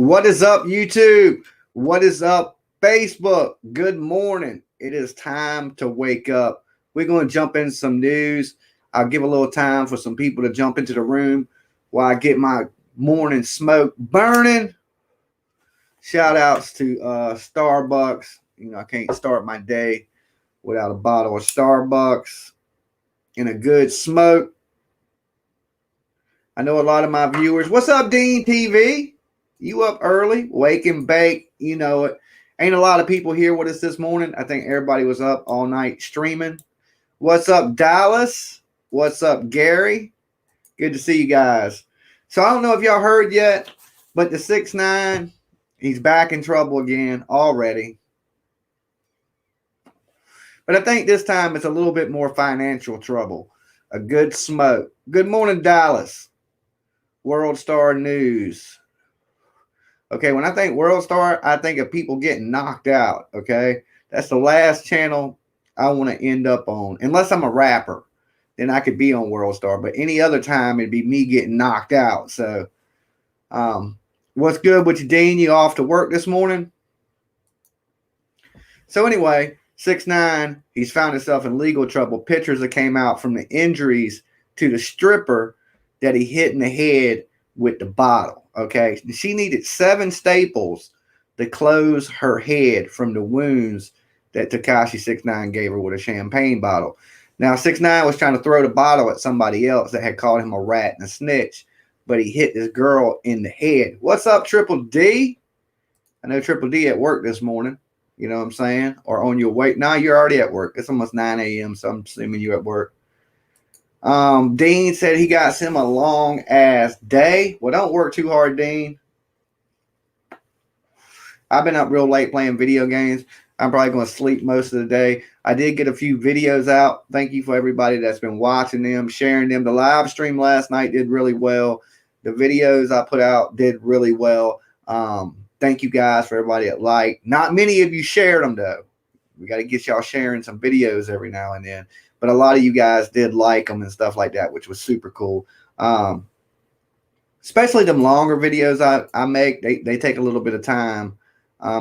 What is up, YouTube? What is up, Facebook? Good morning. It is time to wake up. We're going to jump into some news. I'll give a little time for some people to jump into the room while I get my morning smoke burning. Shout outs to Starbucks. You know, I can't start my day without a bottle of Starbucks and a good smoke. I know a lot of my viewers. What's up, Dean TV? You up early, wake and bake. You know it. Ain't a lot of people here with us this morning. I think everybody was up all night streaming. What's up, Dallas? What's up, Gary? Good to see you guys. So I don't know if y'all heard yet, but the 6ix9ine, he's back in trouble again already. But I think this time it's a little bit more financial trouble. A good smoke. Good morning, Dallas. World Star News. Okay, when I think World Star, I think of people getting knocked out, okay? That's the last channel I want to end up on. Unless I'm a rapper, then I could be on World Star. But any other time, it'd be me getting knocked out. So, what's good with you, Dean? You off to work this morning? So anyway, 6ix9ine, he's found himself in legal trouble. Pictures that came out from the injuries to the stripper that he hit in the head with the bottle. Okay, she needed 7 staples to close her head from the wounds that Tekashi 6ix9ine gave her with a champagne bottle. Now 6ix9ine was trying to throw the bottle at somebody else that had called him a rat and a snitch, but he hit this girl in the head. What's up, Triple D? I know Triple D at work this morning. You know what I'm saying? Or on your way. Now you're already at work. It's almost 9 a.m., so I'm assuming you're at work. Dean said he got him a long ass day. Well, don't work too hard, Dean. I've been up real late playing video games. I'm probably going to sleep most of the day. I did get a few videos out. Thank you for everybody that's been watching them, sharing them. The live stream last night did really well. The videos I put out did really well. Thank you guys for everybody that liked. Not many of you shared them, though. We got to get y'all sharing some videos every now and then. But a lot of you guys did like them and stuff like that, which was super cool. Especially them longer videos I make. They take a little bit of time.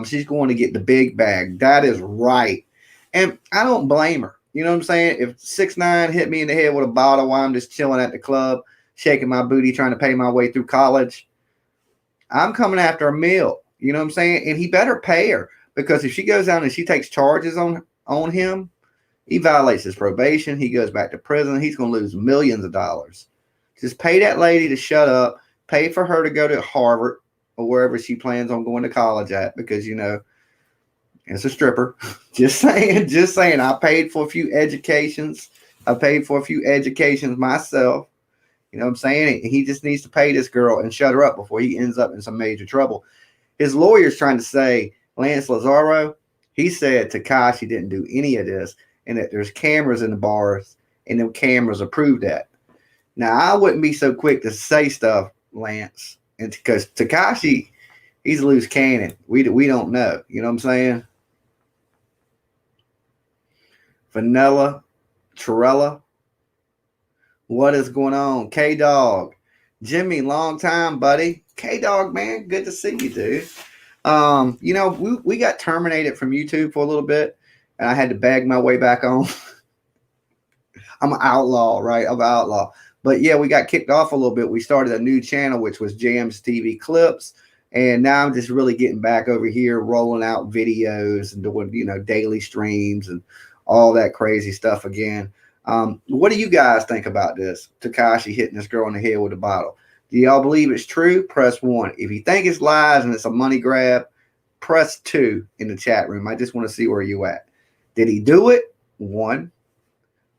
She's going to get the big bag. That is right. And I don't blame her. You know what I'm saying? If 6ix9ine hit me in the head with a bottle while I'm just chilling at the club, shaking my booty, trying to pay my way through college, I'm coming after a meal. You know what I'm saying? And he better pay her. Because if she goes down and she takes charges on him, he violates his probation. He goes back to prison. He's going to lose millions of dollars. Just pay that lady to shut up. Pay for her to go to Harvard or wherever she plans on going to college at, because, you know, it's a stripper. Just saying. I paid for a few educations. I paid for a few educations myself. You know what I'm saying? He just needs to pay this girl and shut her up before he ends up in some major trouble. His lawyer's trying to say, Lance Lazaro, he said Tekashi didn't do any of this, and that there's cameras in the bars, and them cameras approved that. Now, I wouldn't be so quick to say stuff, Lance, and because Tekashi, he's a loose cannon. We don't know. You know what I'm saying? Vanilla, Torella, what is going on? K-Dog, Jimmy, long time, buddy. K-Dog, man, good to see you, dude. You know, we got terminated from YouTube for a little bit, and I had to bag my way back on. I'm an outlaw, right? I'm an outlaw. But yeah, we got kicked off a little bit. We started a new channel, which was Jams TV Clips. And now I'm just really getting back over here, rolling out videos and doing, you know, daily streams and all that crazy stuff again. What do you guys think about this? Tekashi hitting this girl in the head with a bottle. Do y'all believe it's true? Press 1. If you think it's lies and it's a money grab, press 2 in the chat room. I just want to see where you at. Did he do it? 1.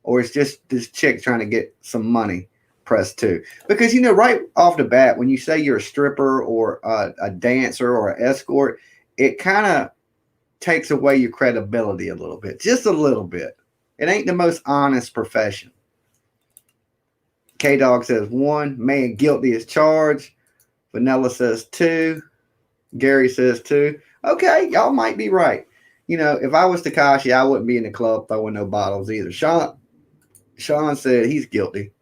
Or it's just this chick trying to get some money? Press 2. Because, you know, right off the bat, when you say you're a stripper or a dancer or an escort, it kind of takes away your credibility a little bit. Just a little bit. It ain't the most honest profession. K-Dog says 1. Man guilty as charged. Vanilla says 2. Gary says 2. Okay, y'all might be right. You know, if I was Tekashi, I wouldn't be in the club throwing no bottles either. Sean said he's guilty.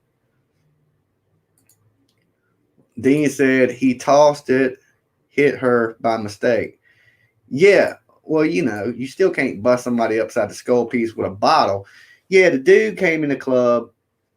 Dean said he tossed it hit her by mistake. Yeah, well, you still can't bust somebody upside the skull piece with a bottle. Yeah, the dude came in the club.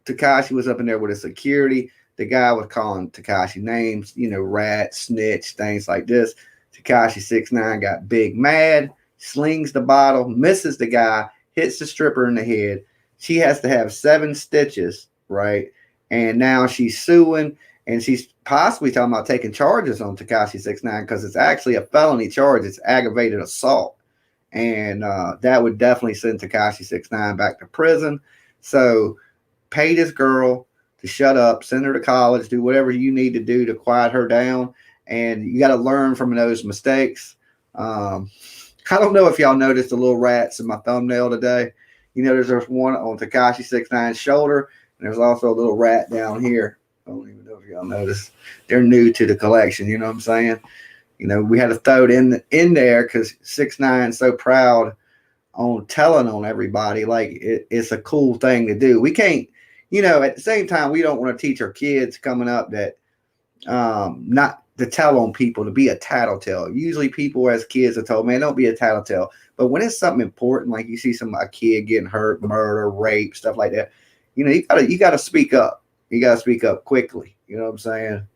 Takashi was up in there with his security. The guy was calling Takashi names, rat, snitch, things like this. Takashi 6ix9ine got big mad, slings the bottle, misses the guy, hits the stripper in the head. She has to have 7 stitches, right? And now she's suing, and she's possibly talking about taking charges on Takashi 6ix9ine because it's actually a felony charge. It's aggravated assault. And that would definitely send Takashi 6ix9ine back to prison. So pay this girl to shut up, send her to college, do whatever you need to do to quiet her down. And you got to learn from those mistakes. I don't know if y'all noticed the little rats in my thumbnail today. There's one on Takashi 6ix9ine's shoulder, and there's also a little rat down here. I don't even know if y'all noticed. They're new to the collection. You know what I'm saying? We had to throw it in there because 6ix9ine's so proud on telling on everybody. Like it's a cool thing to do. We can't, at the same time, we don't want to teach our kids coming up that not to tell on people, to be a tattletale. Usually people as kids are told, man, don't be a tattletale. But when it's something important, like you see a kid getting hurt, murder, rape, stuff like that, you gotta speak up. You gotta speak up quickly. You know what I'm saying?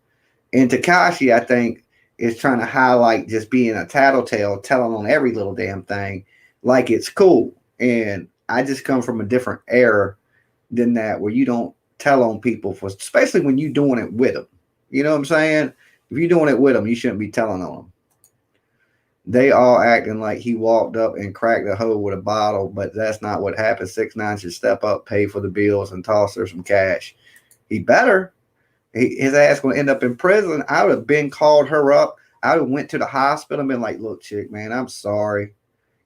And Takashi, I think, is trying to highlight just being a tattletale, telling on every little damn thing like it's cool. And I just come from a different era than that, where you don't tell on people, especially when you're doing it with them. You know what I'm saying? If you're doing it with them, you shouldn't be telling on them. They all acting like he walked up and cracked the hole with a bottle, but that's not what happened. 6ix9ine should step up, pay for the bills, and toss her some cash. He better. His ass going to end up in prison. I would have been called her up. I would have went to the hospital and been like, look, chick, man, I'm sorry.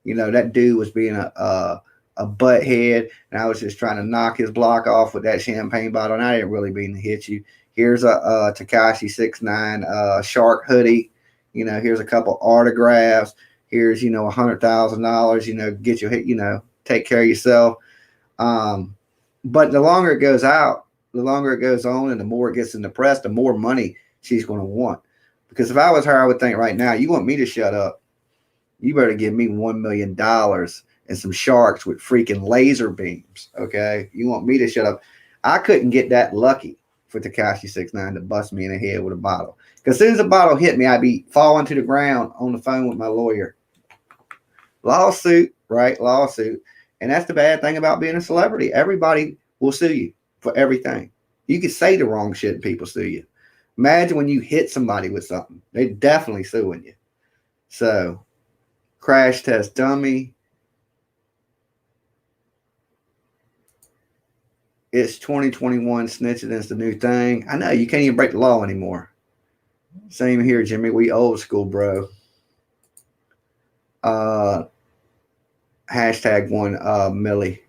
That dude was being a butthead, and I was just trying to knock his block off with that champagne bottle, and I didn't really mean to hit you. Here's a Takashi 6ix9ine shark hoodie. Here's a couple autographs. Here's, $100,000, get your hit, take care of yourself. But the longer it goes out, the longer it goes on, and the more it gets in the press, the more money she's going to want. Because if I was her, I would think right now, you want me to shut up, you better give me $1 million and some sharks with freaking laser beams. Okay. You want me to shut up. I couldn't get that lucky for Takashi 6ix9ine to bust me in the head with a bottle. Because as soon as the bottle hit me, I'd be falling to the ground on the phone with my lawyer. Lawsuit, right? Lawsuit. And that's the bad thing about being a celebrity. Everybody will sue you for everything. You can say the wrong shit and people sue you. Imagine when you hit somebody with something. They're definitely suing you. So, crash test dummy. It's 2021. Snitching is the new thing. I know you can't even break the law anymore. Same here, Jimmy. We old school, bro. Hashtag one Millie.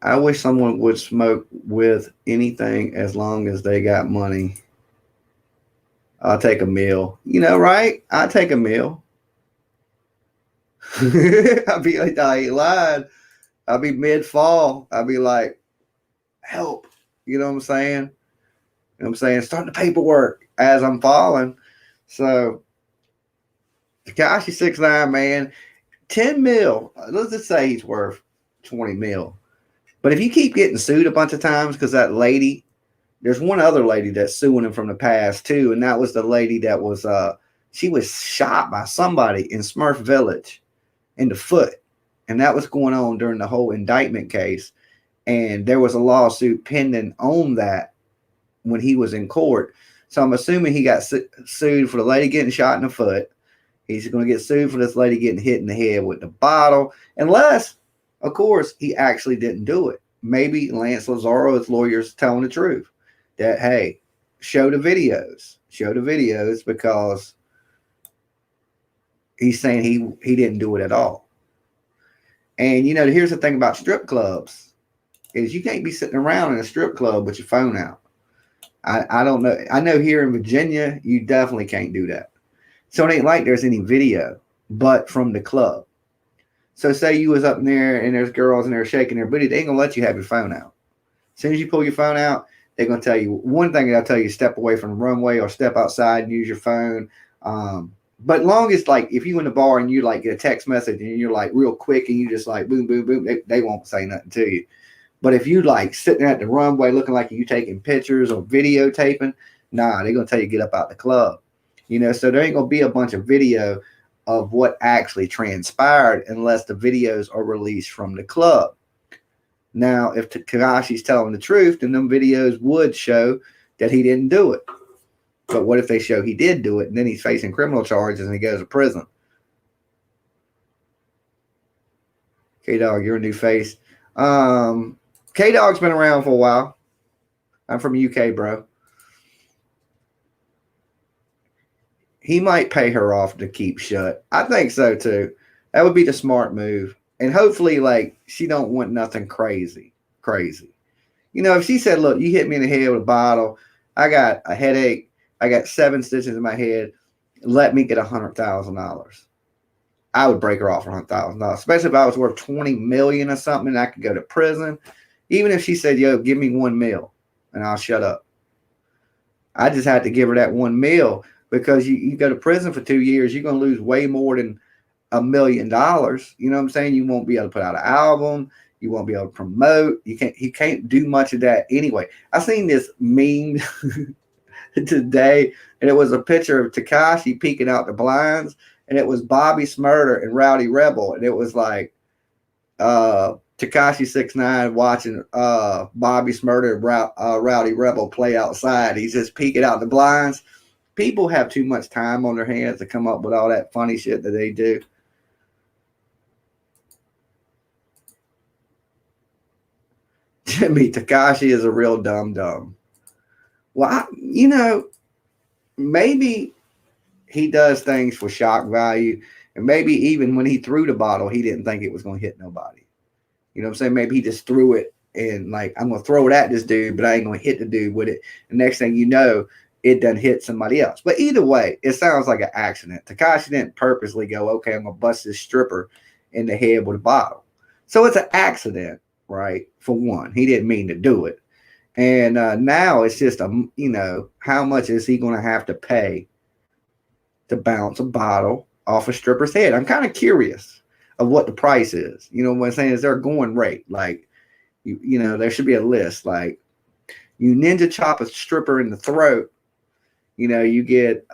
I wish someone would smoke with anything as long as they got money. I'll take a meal. Right? I'll take a meal. I'll be like, I ain't lying. I'll be mid-fall. I'll be like, help. You know what I'm saying? You know what I'm saying? Start the paperwork as I'm falling. So, Takashi 6ix9ine, man, 10 mil. Let's just say he's worth 20 mil. But if you keep getting sued a bunch of times, because that lady, there's one other lady that's suing him from the past too, and that was the lady that was, she was shot by somebody in Smurf Village in the foot. And that was going on during the whole indictment case. And there was a lawsuit pending on that when he was in court. So I'm assuming he got sued for the lady getting shot in the foot. He's going to get sued for this lady getting hit in the head with the bottle. Unless, of course, he actually didn't do it. Maybe Lance Lazaro, his lawyer's telling the truth. That, hey, show the videos. Show the videos, because he's saying he didn't do it at all. And, here's the thing about strip clubs is you can't be sitting around in a strip club with your phone out. I don't know. I know here in Virginia, you definitely can't do that. So it ain't like there's any video but from the club. So say you was up in there and there's girls and they're shaking their booty, they ain't going to let you have your phone out. As soon as you pull your phone out, they're going to tell you one thing. They'll tell you step away from the runway or step outside and use your phone. But long as like if you in the bar and you like get a text message and you're like real quick and you just like boom, boom, boom, they won't say nothing to you. But if you like sitting at the runway looking like you taking pictures or videotaping, nah, they're gonna tell you get up out the club. So there ain't gonna be a bunch of video of what actually transpired unless the videos are released from the club. Now, if Tekashi's telling the truth, then them videos would show that he didn't do it. But what if they show he did do it and then he's facing criminal charges and he goes to prison? K-Dog, you're a new face. K-Dog's been around for a while. I'm from UK, bro. He might pay her off to keep shut. I think so, too. That would be the smart move. And hopefully, like, she don't want nothing crazy. If she said, look, you hit me in the head with a bottle. I got a headache. I got 7 stitches in my head. Let me get $100,000. I would break her off for $100,000, especially if I was worth $20 million or something and I could go to prison. Even if she said, yo, give me $1 million and I'll shut up. I just had to give her that $1 million because you go to prison for 2 years, you're going to lose way more than $1 million. You know what I'm saying? You won't be able to put out an album. You won't be able to promote. He can't do much of that anyway. I seen this meme today, and it was a picture of Tekashi peeking out the blinds, and it was Bobby Smurder and Rowdy Rebel, and it was like Tekashi 6ix9ine watching Bobby Smurder and Rowdy Rebel play outside. He's just peeking out the blinds. People have too much time on their hands to come up with all that funny shit that they do. Jimmy, Tekashi is a real dumb. Well, maybe he does things for shock value. And maybe even when he threw the bottle, he didn't think it was going to hit nobody. You know what I'm saying? Maybe he just threw it and like, I'm going to throw it at this dude, but I ain't going to hit the dude with it. The next thing you know, it done hit somebody else. But either way, it sounds like an accident. Tekashi didn't purposely go, okay, I'm going to bust this stripper in the head with a bottle. So it's an accident, right? For one, he didn't mean to do it. And now it's just, how much is he going to have to pay to bounce a bottle off a stripper's head? I'm kind of curious of what the price is. You know what I'm saying? Is there a going rate? Like, there should be a list. Like, you ninja chop a stripper in the throat, you get,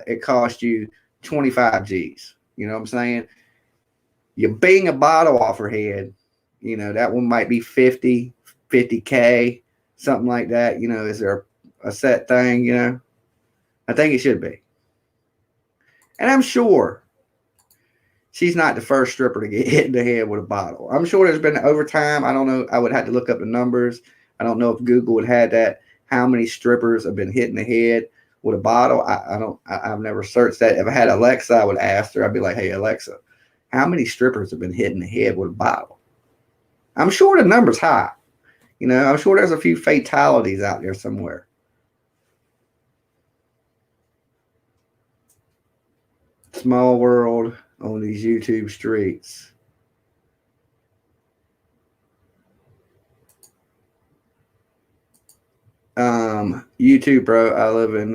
it costs you 25 G's. You know what I'm saying? You bang a bottle off her head, that one might be 50K, something like that. Is there a set thing, I think it should be. And I'm sure she's not the first stripper to get hit in the head with a bottle. I'm sure there's been overtime. I don't know. I would have to look up the numbers. I don't know if Google would have that. How many strippers have been hit in the head with a bottle? I've never searched that. If I had Alexa, I would ask her. I'd be like, hey, Alexa, how many strippers have been hit in the head with a bottle? I'm sure the number's high. I'm sure there's a few fatalities out there somewhere. Small world on these YouTube streets. YouTube, bro. I live in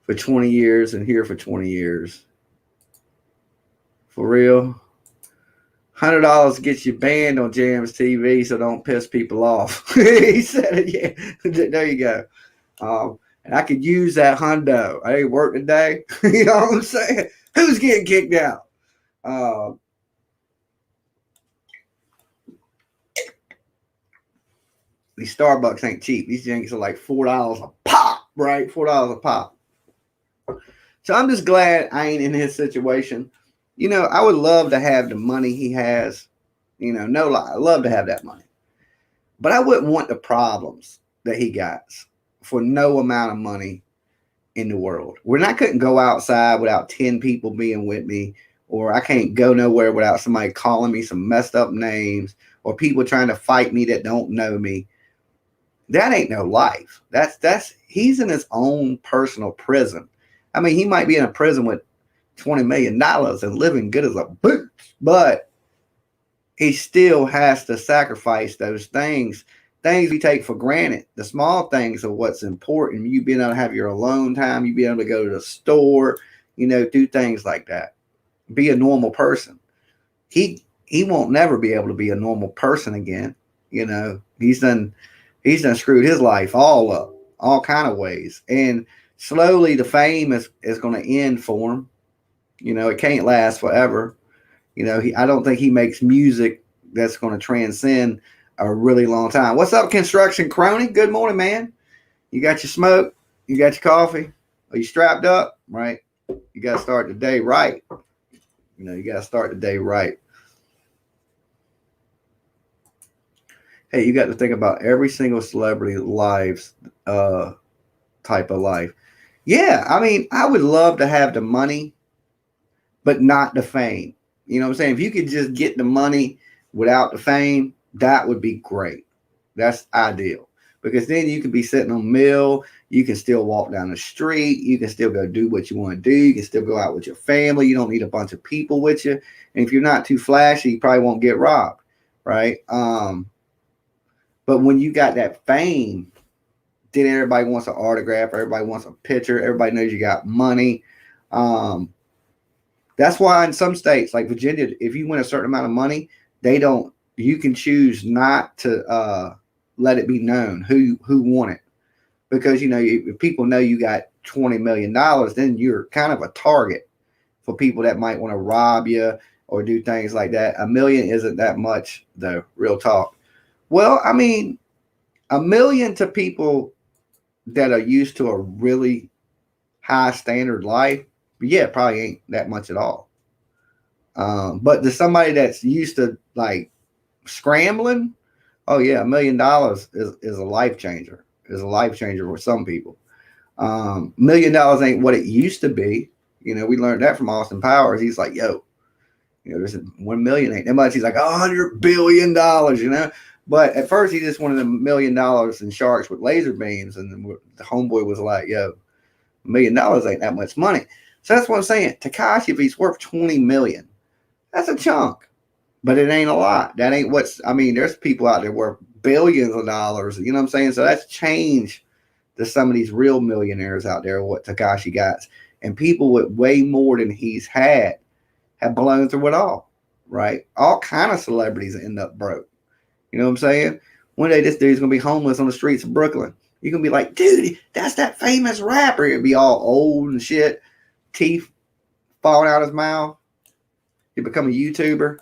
for 20 years and here for 20 years. For real. $100 gets you banned on Jams TV, so don't piss people off. He said it, yeah. There you go. And I could use that hundo. I ain't work today. You know what I'm saying? Who's getting kicked out? These Starbucks ain't cheap. These drinks are like $4 a pop, right? $4 a pop. So I'm just glad I ain't in his situation. I would love to have the money he has. No lie. I love to have that money. But I wouldn't want the problems that he got for no amount of money in the world. When I couldn't go outside without 10 people being with me, or I can't go nowhere without somebody calling me some messed up names, or people trying to fight me that don't know me. That ain't no life. He's in his own personal prison. I mean, he might be in a prison with $20 million and living good as a boot, but he still has to sacrifice those things things we take for granted, the small things are what's important. You being able to have your alone time, you being able to go to the store, do things like that. Be a normal person. He won't never be able to be a normal person again. He's done screwed his life all up, all kind of ways. And slowly the fame is going to end for him. It can't last forever. I don't think he makes music that's going to transcend a really long time. What's up, Construction Crony? Good morning, man. You got your smoke? You got your coffee? Are you strapped up? Right? You got to start the day right. You got to start the day right. Hey, you got to think about every single celebrity lives type of life. Yeah, I mean, I would love to have the money, but not the fame. You know what I'm saying? If you could just get the money without the fame, that would be great. That's ideal. Because then you can be sitting on mill, you can still walk down the street, you can still go do what you want to do, you can still go out with your family, you don't need a bunch of people with you. And if you're not too flashy, you probably won't get robbed, right? But when you got that fame, then everybody wants an autograph, everybody wants a picture, everybody knows you got money. That's why in some states like Virginia, if you win a certain amount of money, you can choose not to let it be known who won it. Because, if people know you got $20 million, then you're kind of a target for people that might want to rob you or do things like that. $1 million isn't that much, though, real talk. Well, I mean, $1 million to people that are used to a really high standard life, yeah, probably ain't that much at all. But to somebody that's used to like scrambling, oh yeah, $1 million is a life changer. Is a life changer for some people. $1 million ain't what it used to be. We learned that from Austin Powers. He's like, yo, there's 1 million ain't that much. He's like $100 billion, But at first he just wanted $1 million in sharks with laser beams, and the homeboy was like, yo, $1 million ain't that much money. So that's what I'm saying. Tekashi, if he's worth 20 million, that's a chunk, but it ain't a lot. That ain't there's people out there worth billions of dollars. You know what I'm saying? So that's changed to some of these real millionaires out there, what Tekashi got. And people with way more than he's had have blown through it all, right? All kind of celebrities end up broke. You know what I'm saying? One day this dude's going to be homeless on the streets of Brooklyn. You're going to be like, dude, that's that famous rapper. He'll be all old and shit, teeth falling out his mouth. He'll become a YouTuber.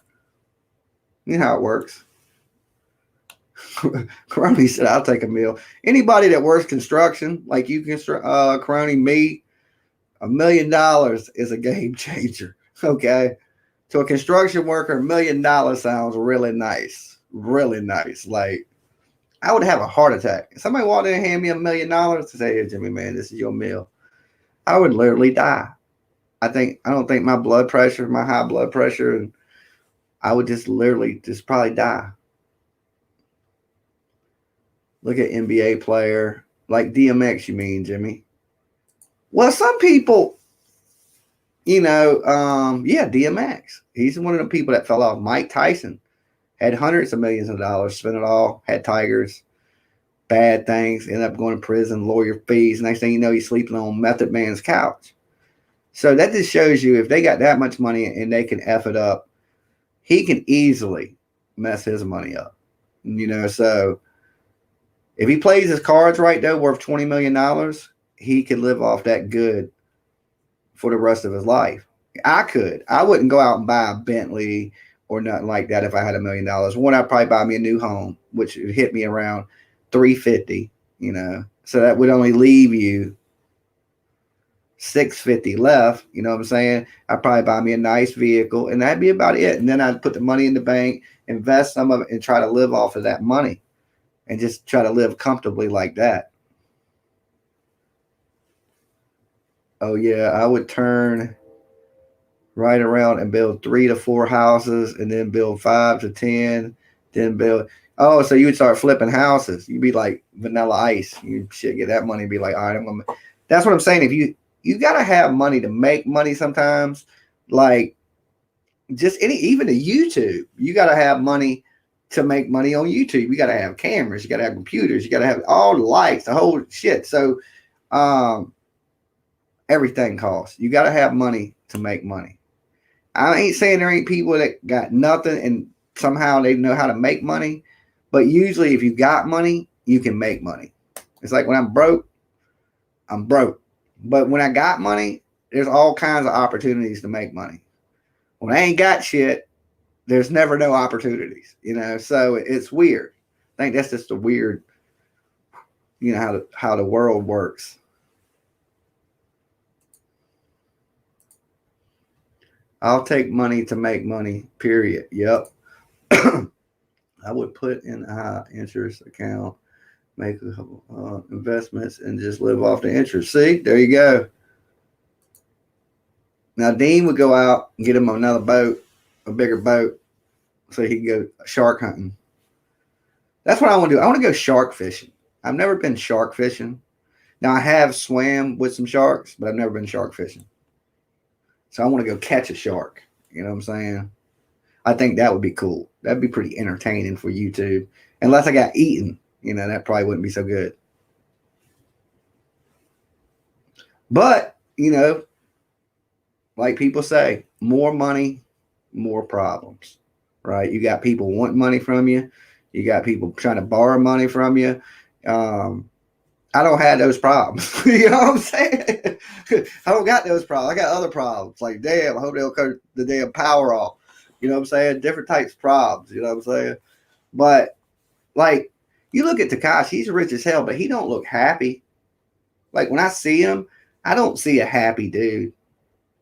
You know how it works. Crony said, I'll take a meal. Anybody that works construction, like you, Crony, me, $1 million is a game changer. Okay? To a construction worker, $1 million sounds really nice. Really nice. Like, I would have a heart attack. If somebody walked in and handed me $1 million to say, hey, Jimmy, man, this is your meal, I would literally die. I don't think my high blood pressure, and I would just probably die. Look at NBA player like DMX, you mean, Jimmy? Well, some people, DMX. He's one of the people that fell off. Mike Tyson had hundreds of millions of dollars, spent it all, had tigers, bad things, ended up going to prison, lawyer fees. Next thing you know, he's sleeping on Method Man's couch. So that just shows you if they got that much money and they can F it up, he can easily mess his money up. So if he plays his cards right, though, worth $20 million, he could live off that good for the rest of his life. I wouldn't go out and buy a Bentley or nothing like that if I had $1 million. One, I'd probably buy me a new home, which would hit me around $350, So that would only leave you $650 left. You know what I'm saying? I'd probably buy me a nice vehicle, and that'd be about it. And then I'd put the money in the bank, invest some of it, and try to live off of that money and just try to live comfortably like that. Oh, yeah, I would turn right around and build 3 to 4 houses, and then build 5 to 10, then build. Oh, so you would start flipping houses. You'd be like Vanilla Ice. You should get that money and be like, all right, that's what I'm saying. If you got to have money to make money sometimes, like just even to YouTube, you got to have money to make money on YouTube. You got to have cameras, you got to have computers, you got to have all the lights, the whole shit. So everything costs. You got to have money to make money. I ain't saying there ain't people that got nothing and somehow they know how to make money, but usually if you got money, you can make money. It's like when I'm broke, I'm broke. But when I got money, there's all kinds of opportunities to make money. When I ain't got shit, there's never no opportunities, so it's weird. I think that's just a weird, how the world works. I'll take money to make money, period. Yep. I would put in a high interest account, make a couple investments, and just live off the interest. See, there you go. Now, Dean would go out and get him another boat, a bigger boat, so he can go shark hunting. That's what I want to do. I want to go shark fishing. I've never been shark fishing. Now, I have swam with some sharks, but I've never been shark fishing. So I want to go catch a shark. You know what I'm saying? I think that would be cool. That'd be pretty entertaining for YouTube. Unless I got eaten, that probably wouldn't be so good. But, like people say, more money, more problems, right? You got people wanting money from you. You got people trying to borrow money from you. I don't have those problems. You know what I'm saying? I don't got those problems. I got other problems. Like, damn, I hope they'll cut the damn power off. You know what I'm saying? Different types of problems. You know what I'm saying? But, like, you look at Tekashi, he's rich as hell, but he don't look happy. Like, when I see him, I don't see a happy dude.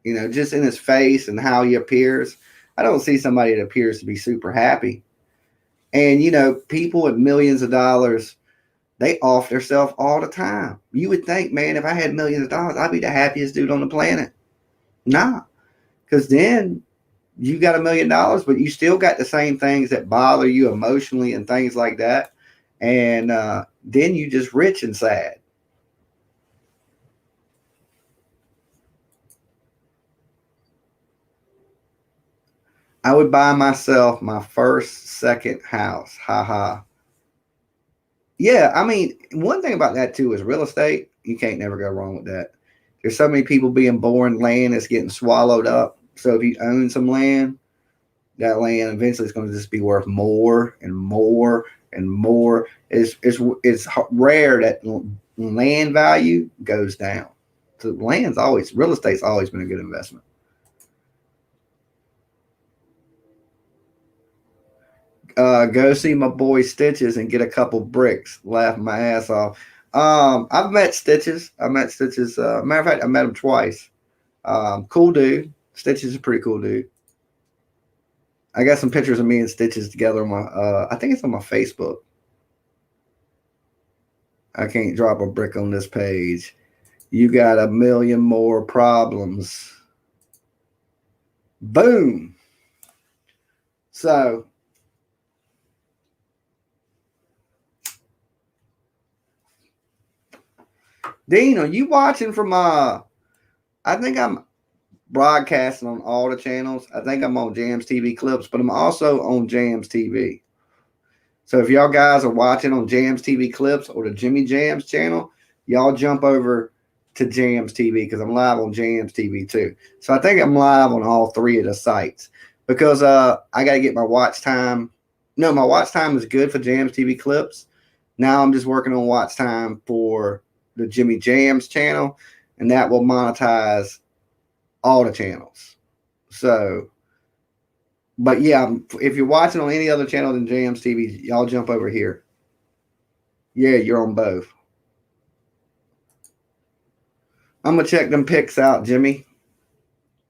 Just in his face and how he appears. I don't see somebody that appears to be super happy. And, people with millions of dollars, they off themselves all the time. You would think, man, if I had millions of dollars, I'd be the happiest dude on the planet. Nah, because then you got $1 million, but you still got the same things that bother you emotionally and things like that. And then you just rich and sad. I would buy myself my first, second house. Ha ha. Yeah, I mean, one thing about that too is real estate. You can't never go wrong with that. There's so many people being born land that's getting swallowed up. So if you own some land, that land eventually is going to just be worth more and more and more. It's rare that land value goes down. So real estate's always been a good investment. Go see my boy Stitches and get a couple bricks. Laugh my ass off. I've met Stitches. Matter of fact, I met him twice. Cool dude. Stitches is a pretty cool dude. I got some pictures of me and Stitches together on my. I think it's on my Facebook. I can't drop a brick on this page. You got 1 million more problems. Boom. So. Dean, are you watching from I think I'm broadcasting on all the channels. I think I'm on Jams TV Clips, but I'm also on Jams TV. So if y'all guys are watching on Jams TV Clips or the Jimmy Jams channel, y'all jump over to Jams TV because I'm live on Jams TV too. So I think I'm live on all three of the sites because I got to get my watch time. No, my watch time is good for Jams TV Clips. Now I'm just working on watch time for the Jimmy Jams channel, and that will monetize all the channels. So, but yeah, if you're watching on any other channel than Jams TV, y'all jump over here. Yeah, you're on both. I'm gonna check them pics out, Jimmy.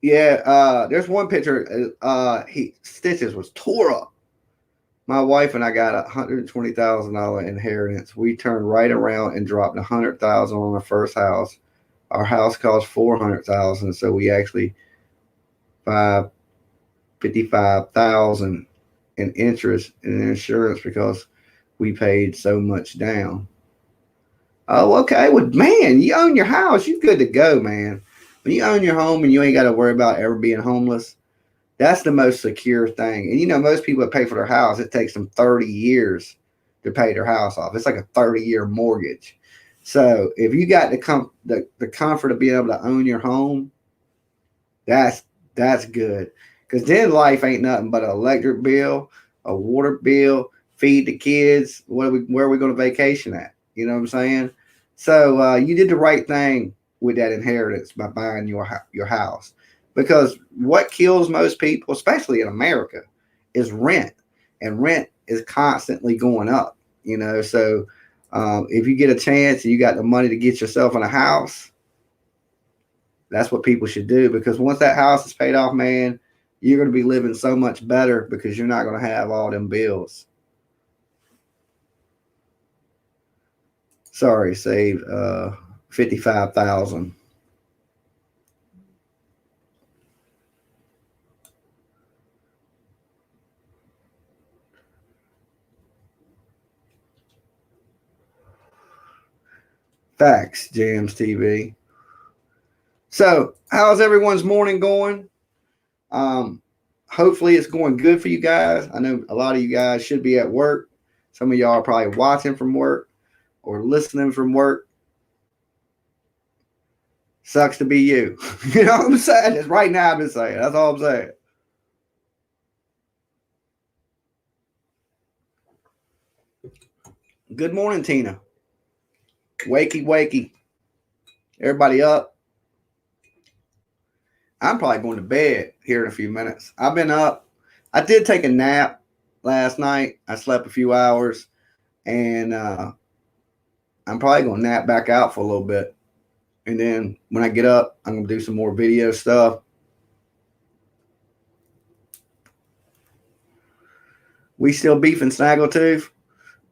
Yeah, there's one picture. Stitches was tore up. My wife and I got $120,000 inheritance. We turned right around and dropped $100,000 on our first house. Our house cost $400,000, so we actually $55,000 in interest and insurance because we paid so much down. Oh, okay. Well, man, you own your house. You're good to go, man. When you own your home and you ain't got to worry about ever being homeless, That's the most secure thing. And you know, most people that pay for their house, it takes them 30 years to pay their house off. It's like a 30-year mortgage. So if you got the comfort of being able to own your home, that's that's good. Because then life ain't nothing but an electric bill, a water bill, feed the kids. Where are we going to vacation at? You know what I'm saying? So you did the right thing with that inheritance by buying your house. Because what kills most people, especially in America, is rent, and rent is constantly going up. You know, so if you get a chance and you got the money to get yourself in a house, that's what people should do, because once that house is paid off, man, you're going to be living so much better because you're not going to have all them bills. Sorry, saved 55,000. Facts, Jams TV. So, how's everyone's morning going? Hopefully, it's going good for you guys. I know a lot of you guys should be at work. Some of y'all are probably watching from work or listening from work. Sucks to be you. You know what I'm saying? Just right now, I've been saying. That's all I'm saying. Good morning, Tina. Wakey, wakey. Everybody up? I'm probably going to bed here in a few minutes. I've been up. I did take a nap last night. I slept a few hours, and I'm probably going to nap back out for a little bit. And then when I get up, I'm going to do some more video stuff. We still beefing Snaggletooth?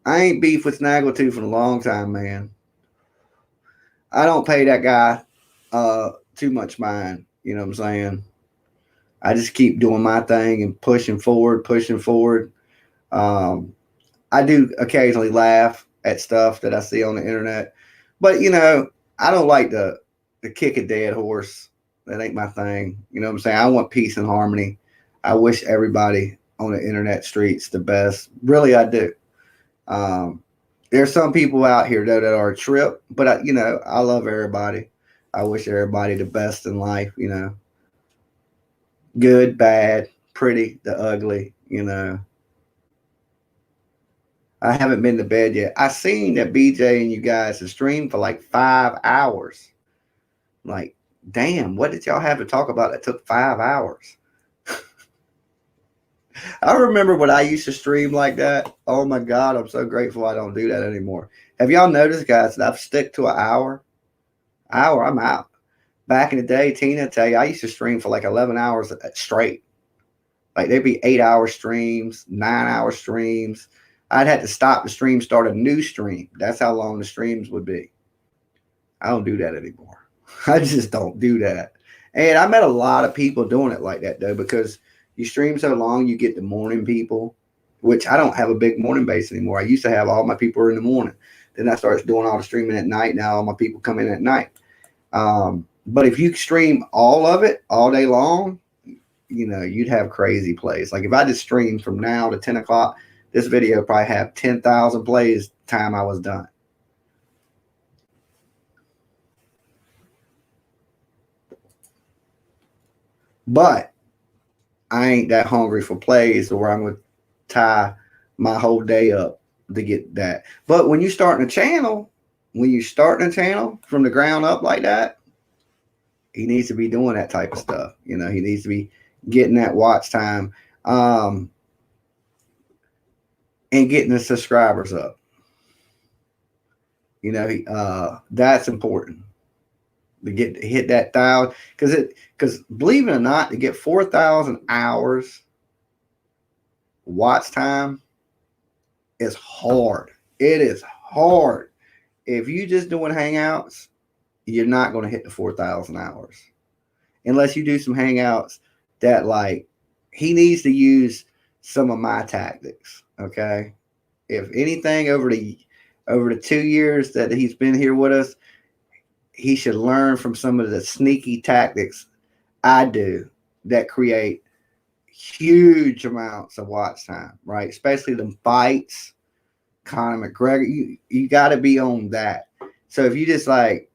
I ain't beef with Snaggletooth in a long time, man. I don't pay that guy too much mind. You know what I'm saying? I just keep doing my thing and pushing forward, pushing forward. I do occasionally laugh at stuff that I see on the internet, but you know, I don't like to kick a dead horse. That ain't my thing. You know what I'm saying? I want peace and harmony. I wish everybody on the internet streets the best. Really, I do. There's some people out here though that are a trip, but you know, I love everybody. I wish everybody the best in life. You know, good, bad, pretty, the ugly. You know, I haven't been to bed yet. I seen that BJ and you guys have streamed for like 5 hours. Like, damn, what did y'all have to talk about that took 5 hours? I remember when I used to stream like that. Oh my God, I'm so grateful I don't do that anymore. Have y'all noticed, guys, that I've stick to an hour? Hour, I'm out. Back in the day, Tina, tell you, I used to stream for like 11 hours straight. Like there'd be 8-hour streams, 9-hour streams. I'd have to stop the stream, start a new stream. That's how long the streams would be. I don't do that anymore. I just don't do that. And I met a lot of people doing it like that though, because you stream so long, you get the morning people, which I don't have a big morning base anymore. I used to have all my people in the morning. Then I started doing all the streaming at night. Now all my people come in at night. But if you stream all of it all day long, you know, you'd have crazy plays. Like if I just streamed from now to 10 o'clock, this video probably have 10,000 plays time I was done. But I ain't that hungry for plays where I'm going to tie my whole day up to get that. But when you start a channel, from the ground up like that, he needs to be doing that type of stuff. You know, he needs to be getting that watch time and getting the subscribers up. You know, that's important to hit that 1,000, because believe it or not, to get 4,000 hours watch time is hard. It is hard. If you just doing hangouts, you're not going to hit the 4,000 hours unless you do some hangouts that, like, he needs to use some of my tactics. Okay, if anything, over the 2 years that he's been here with us, he should learn from some of the sneaky tactics I do that create huge amounts of watch time, right? Especially the fights, Conor McGregor. You got to be on that. So if you just like,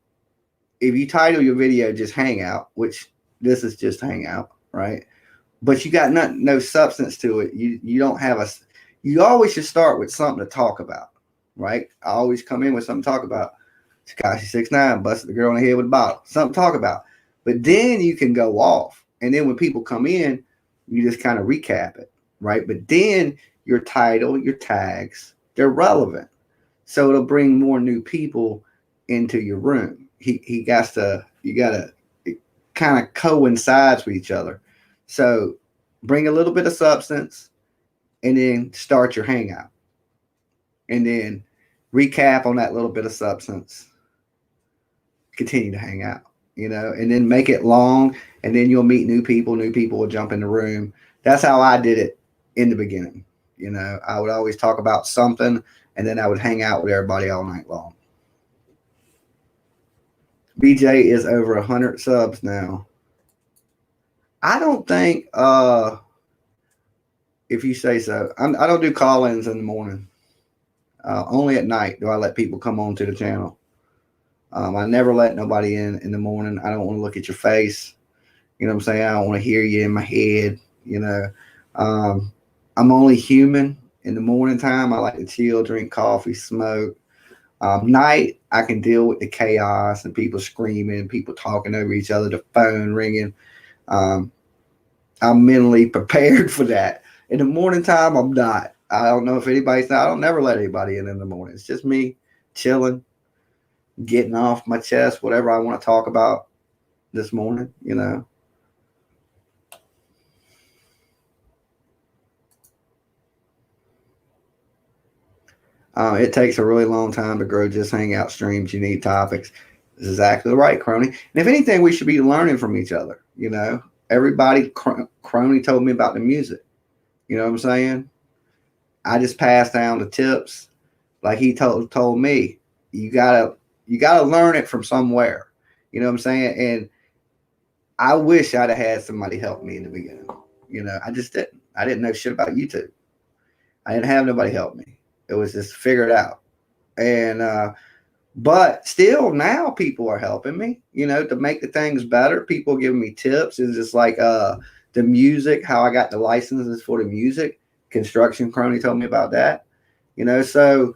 if you title your video just Hangout, which this is just Hangout, right? But you got no substance to it. You don't have a. You always should start with something to talk about, right? I always come in with something to talk about. Tekashi 6ix9ine busted the girl on the head with a bottle. Something to talk about. But then you can go off, and then when people come in, you just kind of recap it, right? But then your title, your tags, they're relevant, so it'll bring more new people into your room. He got to, you got to, it kind of coincides with each other. So bring a little bit of substance, and then start your hangout, and then recap on that little bit of substance. Continue to hang out, and then make it long, and then you'll meet new people. New people will jump in the room. That's how I did it in the beginning. I would always talk about something, and then I would hang out with everybody all night long. BJ is over 100 subs now. I don't think, if you say so. I don't do call-ins in the morning. Only at night do I let people come on to the channel. I never let nobody in the morning. I don't want to look at your face. You know what I'm saying? I don't want to hear you in my head. I'm only human in the morning time. I like to chill, drink coffee, smoke. Night, I can deal with the chaos and people screaming, people talking over each other, the phone ringing. I'm mentally prepared for that. In the morning time, I'm not. I don't know if anybody's not. I don't never let anybody in the morning. It's just me chilling, getting off my chest, whatever I want to talk about this morning, It takes a really long time to grow just hangout streams. You need topics. This is exactly right, Crony. And if anything, we should be learning from each other. Everybody, Crony told me about the music. You know what I'm saying? I just passed down the tips. Like he told me, you gotta learn it from somewhere. You know what I'm saying? And I wish I'd have had somebody help me in the beginning. I just didn't. I didn't know shit about YouTube. I didn't have nobody help me. It was just figured out. And but still now people are helping me, to make the things better. People giving me tips. It's just like the music, how I got the licenses for the music. Construction Crony told me about that. So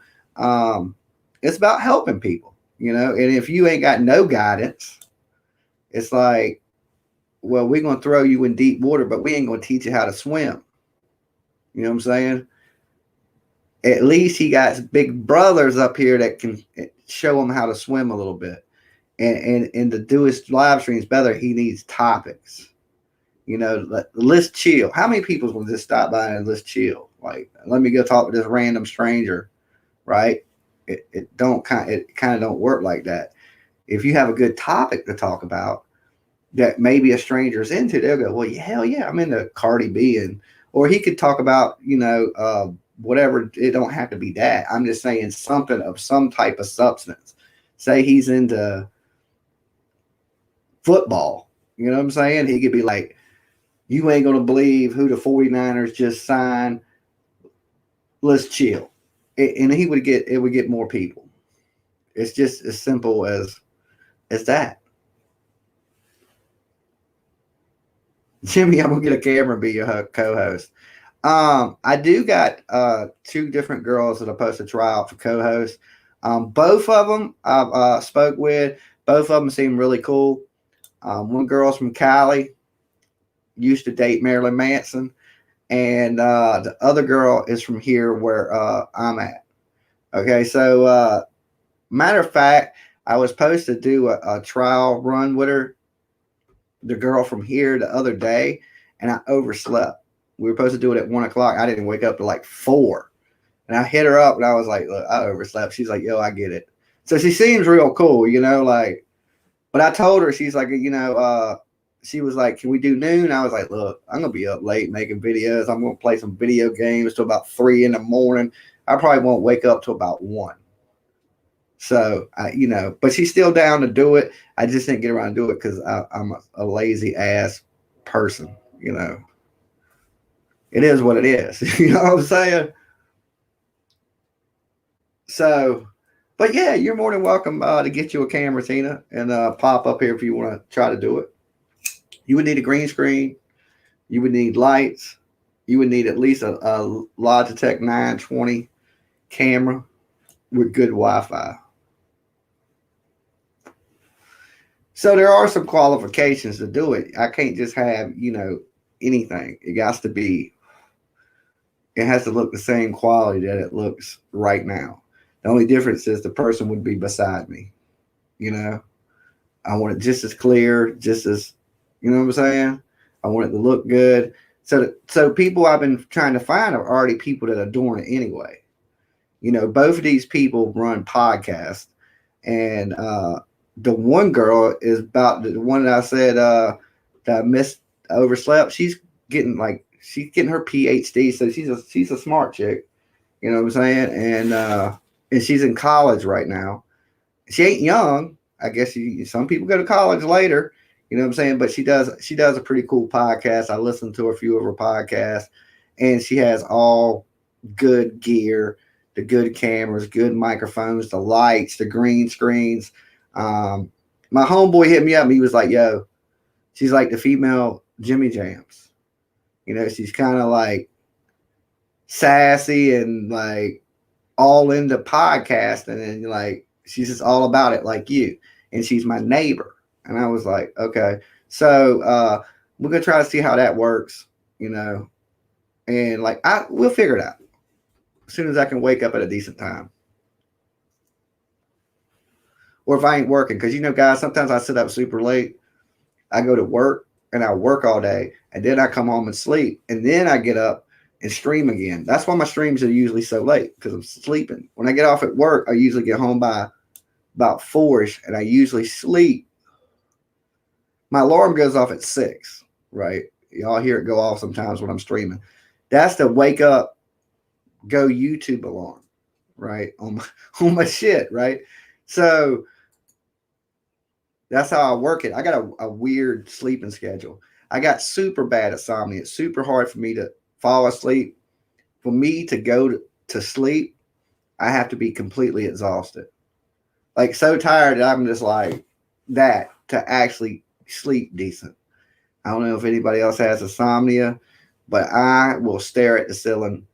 it's about helping people, and if you ain't got no guidance, it's like, well, we're going to throw you in deep water, but we ain't going to teach you how to swim. You know what I'm saying? At least he got big brothers up here that can show him how to swim a little bit. And to do his live streams better, he needs topics. Let's chill. How many people will just stop by and let's chill? Like, let me go talk to this random stranger, right? It kind of don't work like that. If you have a good topic to talk about that maybe a stranger's into, they'll go, well, hell yeah, I'm into Cardi B, or he could talk about, whatever. It don't have to be that. I'm just saying something of some type of substance. Say he's into football. You know what I'm saying? He could be like, you ain't going to believe who the 49ers just signed. Let's chill. And it would get more people. It's just as simple as that. Jimmy, I'm going to get a camera and be your co-host. I do got 2 different girls that are supposed to try out for co-host. Both of them I've spoke with. Both of them seem really cool. One girl's from Cali, used to date Marilyn Manson, and the other girl is from here where I'm at. Okay, so matter of fact, I was supposed to do a trial run with her, the girl from here, the other day, and I overslept. We were supposed to do it at 1 o'clock. I didn't wake up till like 4. And I hit her up and I was like, look, I overslept. She's like, yo, I get it. So she seems real cool, but I told her, she's like, she was like, can we do noon? I was like, look, I'm going to be up late making videos. I'm going to play some video games till about 3 in the morning. I probably won't wake up till about 1. So, but she's still down to do it. I just didn't get around to do it because I'm a lazy ass person, it is what it is. You know what I'm saying? So, but yeah, you're more than welcome to get you a camera, Tina, and pop up here if you want to try to do it. You would need a green screen. You would need lights. You would need at least a Logitech 920 camera with good Wi-Fi. So there are some qualifications to do it. I can't just have, anything. It has to be, it has to look the same quality that it looks right now. The only difference is the person would be beside me. You know, I want it just as clear, just as, you know what I'm saying? I want it to look good. So people I've been trying to find are already people that are doing it anyway. Both of these people run podcasts, and the one girl is about the one that I said that I missed, overslept. She's getting her PhD, so she's a smart chick. You know what I'm saying? And she's in college right now. She ain't young. I guess some people go to college later. You know what I'm saying? But she does a pretty cool podcast. I listened to a few of her podcasts, and she has all good gear, the good cameras, good microphones, the lights, the green screens. My homeboy hit me up and he was like, yo, she's like the female Jimmy Jams. She's kind of like sassy and like all into podcasting, and like she's just all about it like you. And she's my neighbor. And I was like, okay. So we're gonna try to see how that works, and like we'll figure it out as soon as I can wake up at a decent time. Or if I ain't working, because guys, sometimes I sit up super late. I go to work and I work all day, and then I come home and sleep, and then I get up and stream again. That's why my streams are usually so late, because I'm sleeping. When I get off at work, I usually get home by about 4ish, and I usually sleep. My alarm goes off at 6, right? Y'all hear it go off sometimes when I'm streaming. That's the wake up, go YouTube alarm, right? On my shit, right? So that's how I work it. I got a weird sleeping schedule. I got super bad insomnia. It's super hard for me to fall asleep. For me to go to sleep, I have to be completely exhausted. Like so tired that I'm just like that to actually sleep decent. I don't know if anybody else has insomnia, but I will stare at the ceiling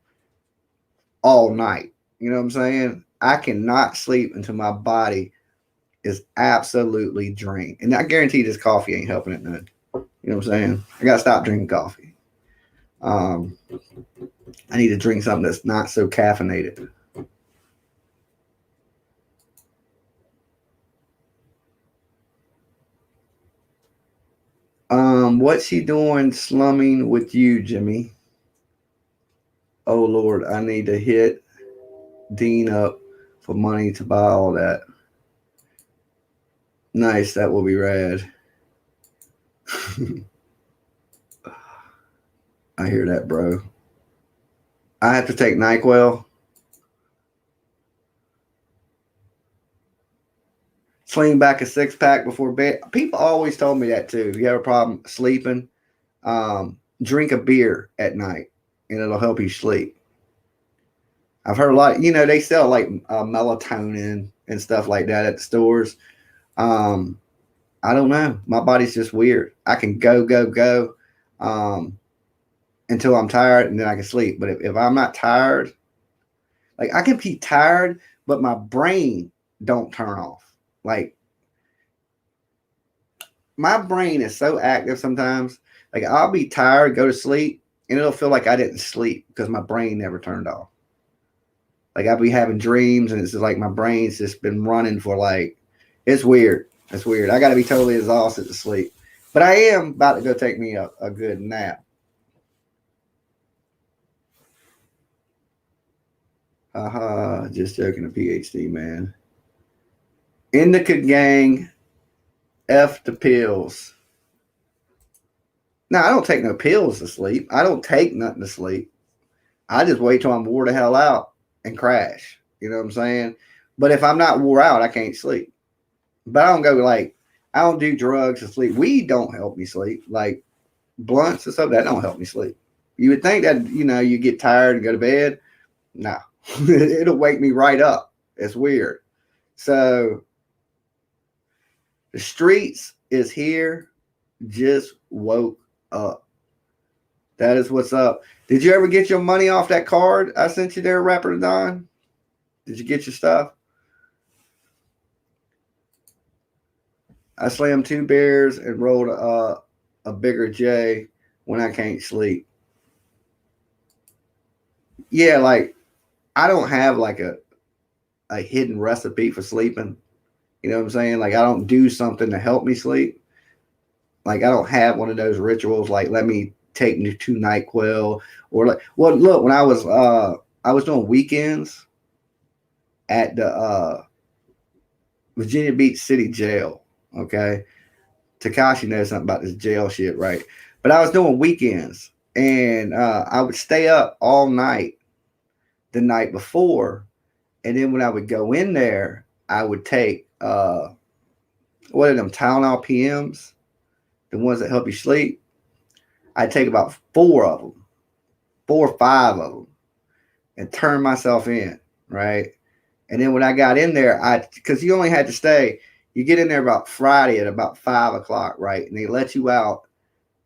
all night. You know what I'm saying? I cannot sleep until my body is absolutely drained. And I guarantee this coffee ain't helping it none. You know what I'm saying? I got to stop drinking coffee. I need to drink something that's not so caffeinated. What's she doing slumming with you, Jimmy? Oh Lord, I need to hit Dean up for money to buy all that. Nice, that will be rad. I hear that, bro. I have to take NyQuil. Sling back a 6-pack before bed. People always told me that too. If you have a problem sleeping, drink a beer at night, and it'll help you sleep. I've heard a lot. They sell like melatonin and stuff like that at the stores. I don't know. My body's just weird. I can go until I'm tired, and then I can sleep. But if I'm not tired, like I can be tired, but my brain don't turn off. Like my brain is so active sometimes. Like I'll be tired, go to sleep, and it'll feel like I didn't sleep because my brain never turned off. Like I'll be having dreams, and it's just like my brain's just been running for like, it's weird. It's weird. I got to be totally exhausted to sleep. But I am about to go take me a good nap. Just joking, a PhD, man. Indica gang, F the pills. No, I don't take no pills to sleep. I don't take nothing to sleep. I just wait till I'm wore the hell out and crash. You know what I'm saying? But if I'm not wore out, I can't sleep. But I don't do drugs to sleep. Weed don't help me sleep. Like blunts and stuff, that don't help me sleep. You would think that, you get tired and go to bed. No, it'll wake me right up. It's weird. So the streets is here, just woke up. That is what's up. Did you ever get your money off that card I sent you there, Rapper Don? Did you get your stuff? I slammed 2 beers and rolled a bigger J when I can't sleep. Yeah, like I don't have like a hidden recipe for sleeping. You know what I'm saying? Like I don't do something to help me sleep. Like I don't have one of those rituals like let me take me to NyQuil or like well look when I was doing weekends at the Virginia Beach City Jail. Okay. Takashi knows something about this jail shit, right? But I was doing weekends and I would stay up all night the night before. And then when I would go in there, I would take what are them Tylenol PMs, the ones that help you sleep. I'd take about 4 of them, 4 or 5 of them, and turn myself in, right? And then when I got in there, because you only had to stay, you get in there about Friday at about 5 o'clock, right? And they let you out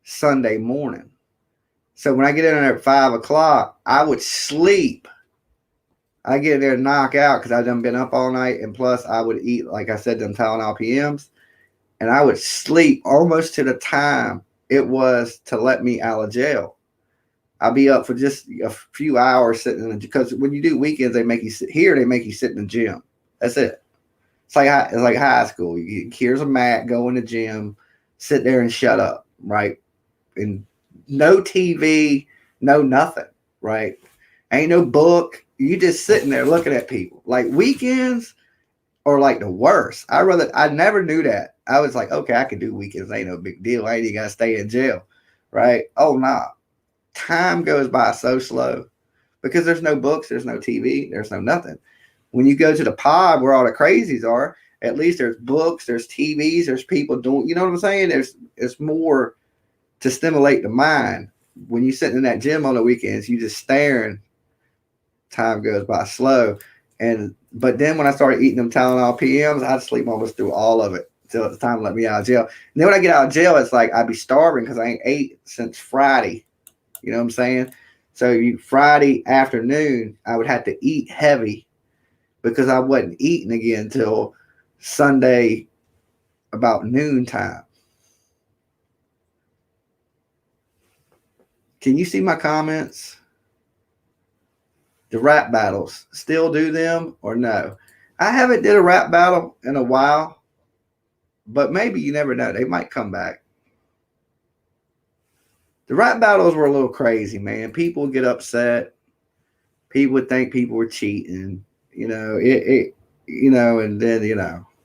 Sunday morning. So when I get in there at 5 o'clock, I would sleep. I get in there and knock out because I've done been up all night. And plus I would eat, like I said, them Tylenol PMs. And I would sleep almost to the time it was to let me out of jail. I'll be up for just a few hours sitting in the, because when you do weekends, they make you sit here. They make you sit in the gym. That's it. It's like high school. Here's a mat, go in the gym, sit there and shut up, right? And no TV, no nothing, right? Ain't no book. You just sitting there looking at people. Like weekends are like the worst. I never knew that. I was like, okay, I can do weekends. Ain't no big deal. I ain't even got to stay in jail, right? Oh, nah. Time goes by so slow because there's no books, there's no TV, there's no nothing. When you go to the pod where all the crazies are, at least there's books, there's TVs, there's people doing, you know what I'm saying? It's more to stimulate the mind. When you're sitting in that gym on the weekends, you just staring, time goes by slow. But then when I started eating them Tylenol PMs, I'd sleep almost through all of it till it's time to let me out of jail. And then when I get out of jail, it's like I'd be starving because I ain't ate since Friday. You know what I'm saying? So Friday afternoon, I would have to eat heavy because I wasn't eating again until Sunday about noontime. Can you see my comments? The rap battles, still do them or no? I haven't did a rap battle in a while, but maybe you never know. They might come back. The rap battles were a little crazy, man. People would get upset. People would think people were cheating. And then,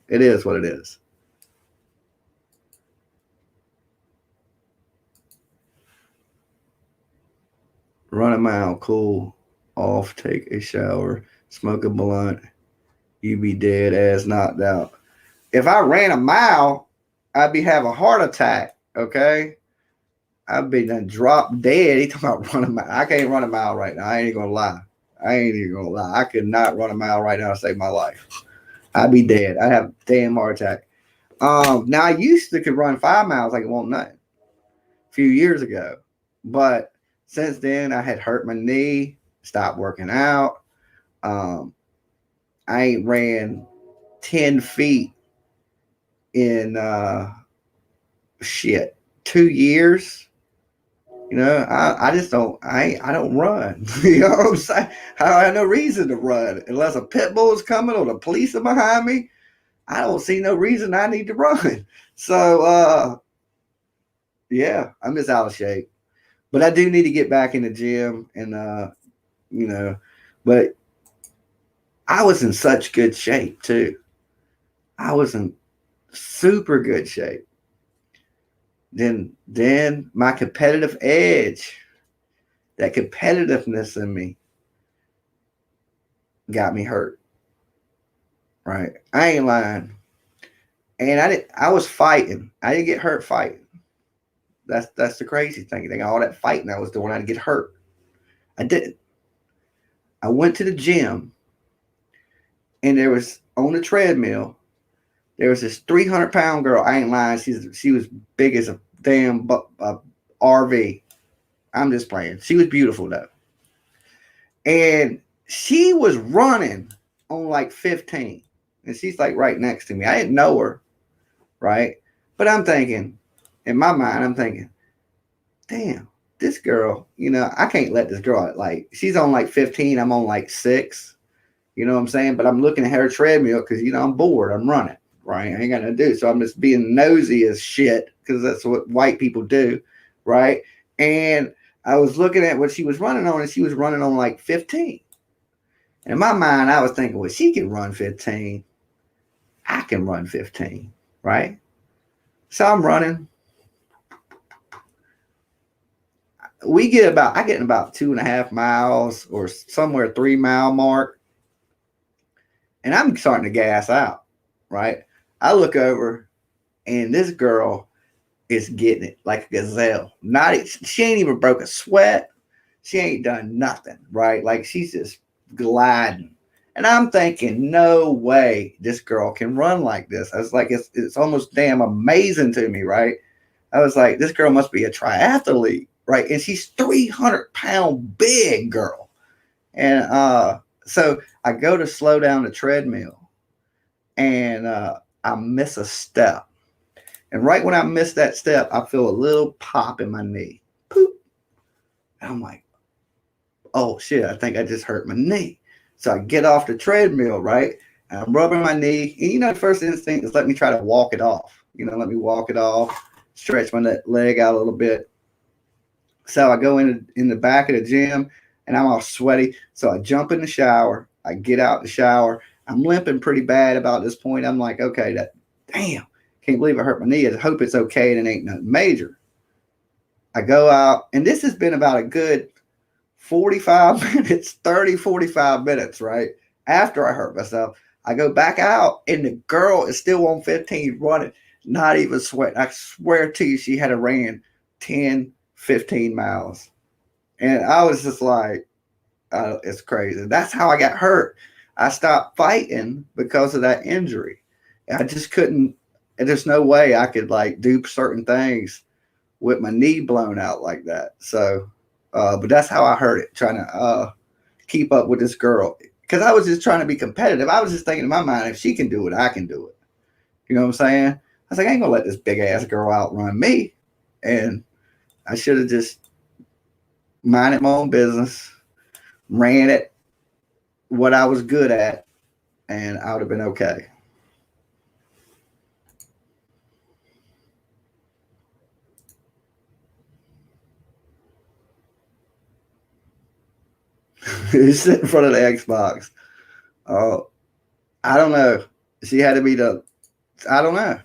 it is what it is. Run a mile, cool off, take a shower, smoke a blunt. You be dead ass knocked out. If I ran a mile, I'd be having a heart attack. Okay. I've been done dropped dead. He talking about running a mile. I can't run a mile right now. I ain't gonna lie. I could not run a mile right now to save my life. I'd be dead. I'd have a damn heart attack. Now I used to could run 5 miles like it won't nothing a few years ago. But since then I had hurt my knee, stopped working out. I ain't ran 10 feet in 2 years. I just don't. I don't run. You know what I'm saying? I have no reason to run unless a pit bull is coming or the police are behind me. I don't see no reason I need to run. So yeah, I'm just out of shape. But I do need to get back in the gym and but I was in such good shape too. I was in super good shape. Then my competitive edge, that competitiveness in me got me hurt. Right? I ain't lying. And I was fighting. I didn't get hurt fighting. That's the crazy thing. All that fighting I was doing, I'd get hurt. I didn't. I went to the gym, and there was on the treadmill. There was this 300-pound girl. I ain't lying. She was big as a damn RV. I'm just playing. She was beautiful though, and she was running on like 15, and she's like right next to me. I didn't know her, right? But I'm thinking, in my mind, I'm thinking, damn, this girl, I can't let this girl, like, she's on like 15, I'm on like 6, you know what I'm saying? But I'm looking at her treadmill because, I'm bored, I'm running, right? I ain't got nothing to do. So I'm just being nosy as shit because that's what white people do, right? And I was looking at what she was running on, and she was running on like 15. And in my mind, I was thinking, well, she can run 15. I can run 15, right? So I'm running. I get in about 2.5 miles or somewhere 3 mile mark. And I'm starting to gas out, right? I look over and this girl is getting it like a gazelle. She ain't even broke a sweat. She ain't done nothing, right? Like she's just gliding. And I'm thinking, no way this girl can run like this. I was like, it's almost damn amazing to me, right? I was like, this girl must be a triathlete, right? And she's 300-pound big girl. And so I go to slow down the treadmill, and I miss a step. And right when I miss that step, I feel a little pop in my knee. Poop. And I'm like, oh shit, I think I just hurt my knee. So I get off the treadmill, right? And I'm rubbing my knee. And the first instinct is let me try to walk it off. Let me walk it off, stretch my leg out a little bit. So I go in the back of the gym, and I'm all sweaty. So I jump in the shower. I get out the shower. I'm limping pretty bad about this point. I'm like, okay, damn, can't believe I hurt my knee. I hope it's okay and it ain't nothing major. I go out, and this has been about a good 45 minutes, 30, 45 minutes, right? After I hurt myself, I go back out, and the girl is still on 15 running, not even sweating. I swear to you, she had ran 10, 15 miles. And I was just like, it's crazy. That's how I got hurt. I stopped fighting because of that injury. I just couldn't, there's no way I could like do certain things with my knee blown out like that. So, but that's how I hurt it, trying to keep up with this girl. Because I was just trying to be competitive. I was just thinking in my mind, if she can do it, I can do it. You know what I'm saying? I was like, I ain't going to let this big ass girl outrun me. And I should have just minded my own business, ran it what I was good at, and I would have been okay. He's sitting in front of the Xbox. Oh, I don't know. She had to be I don't know.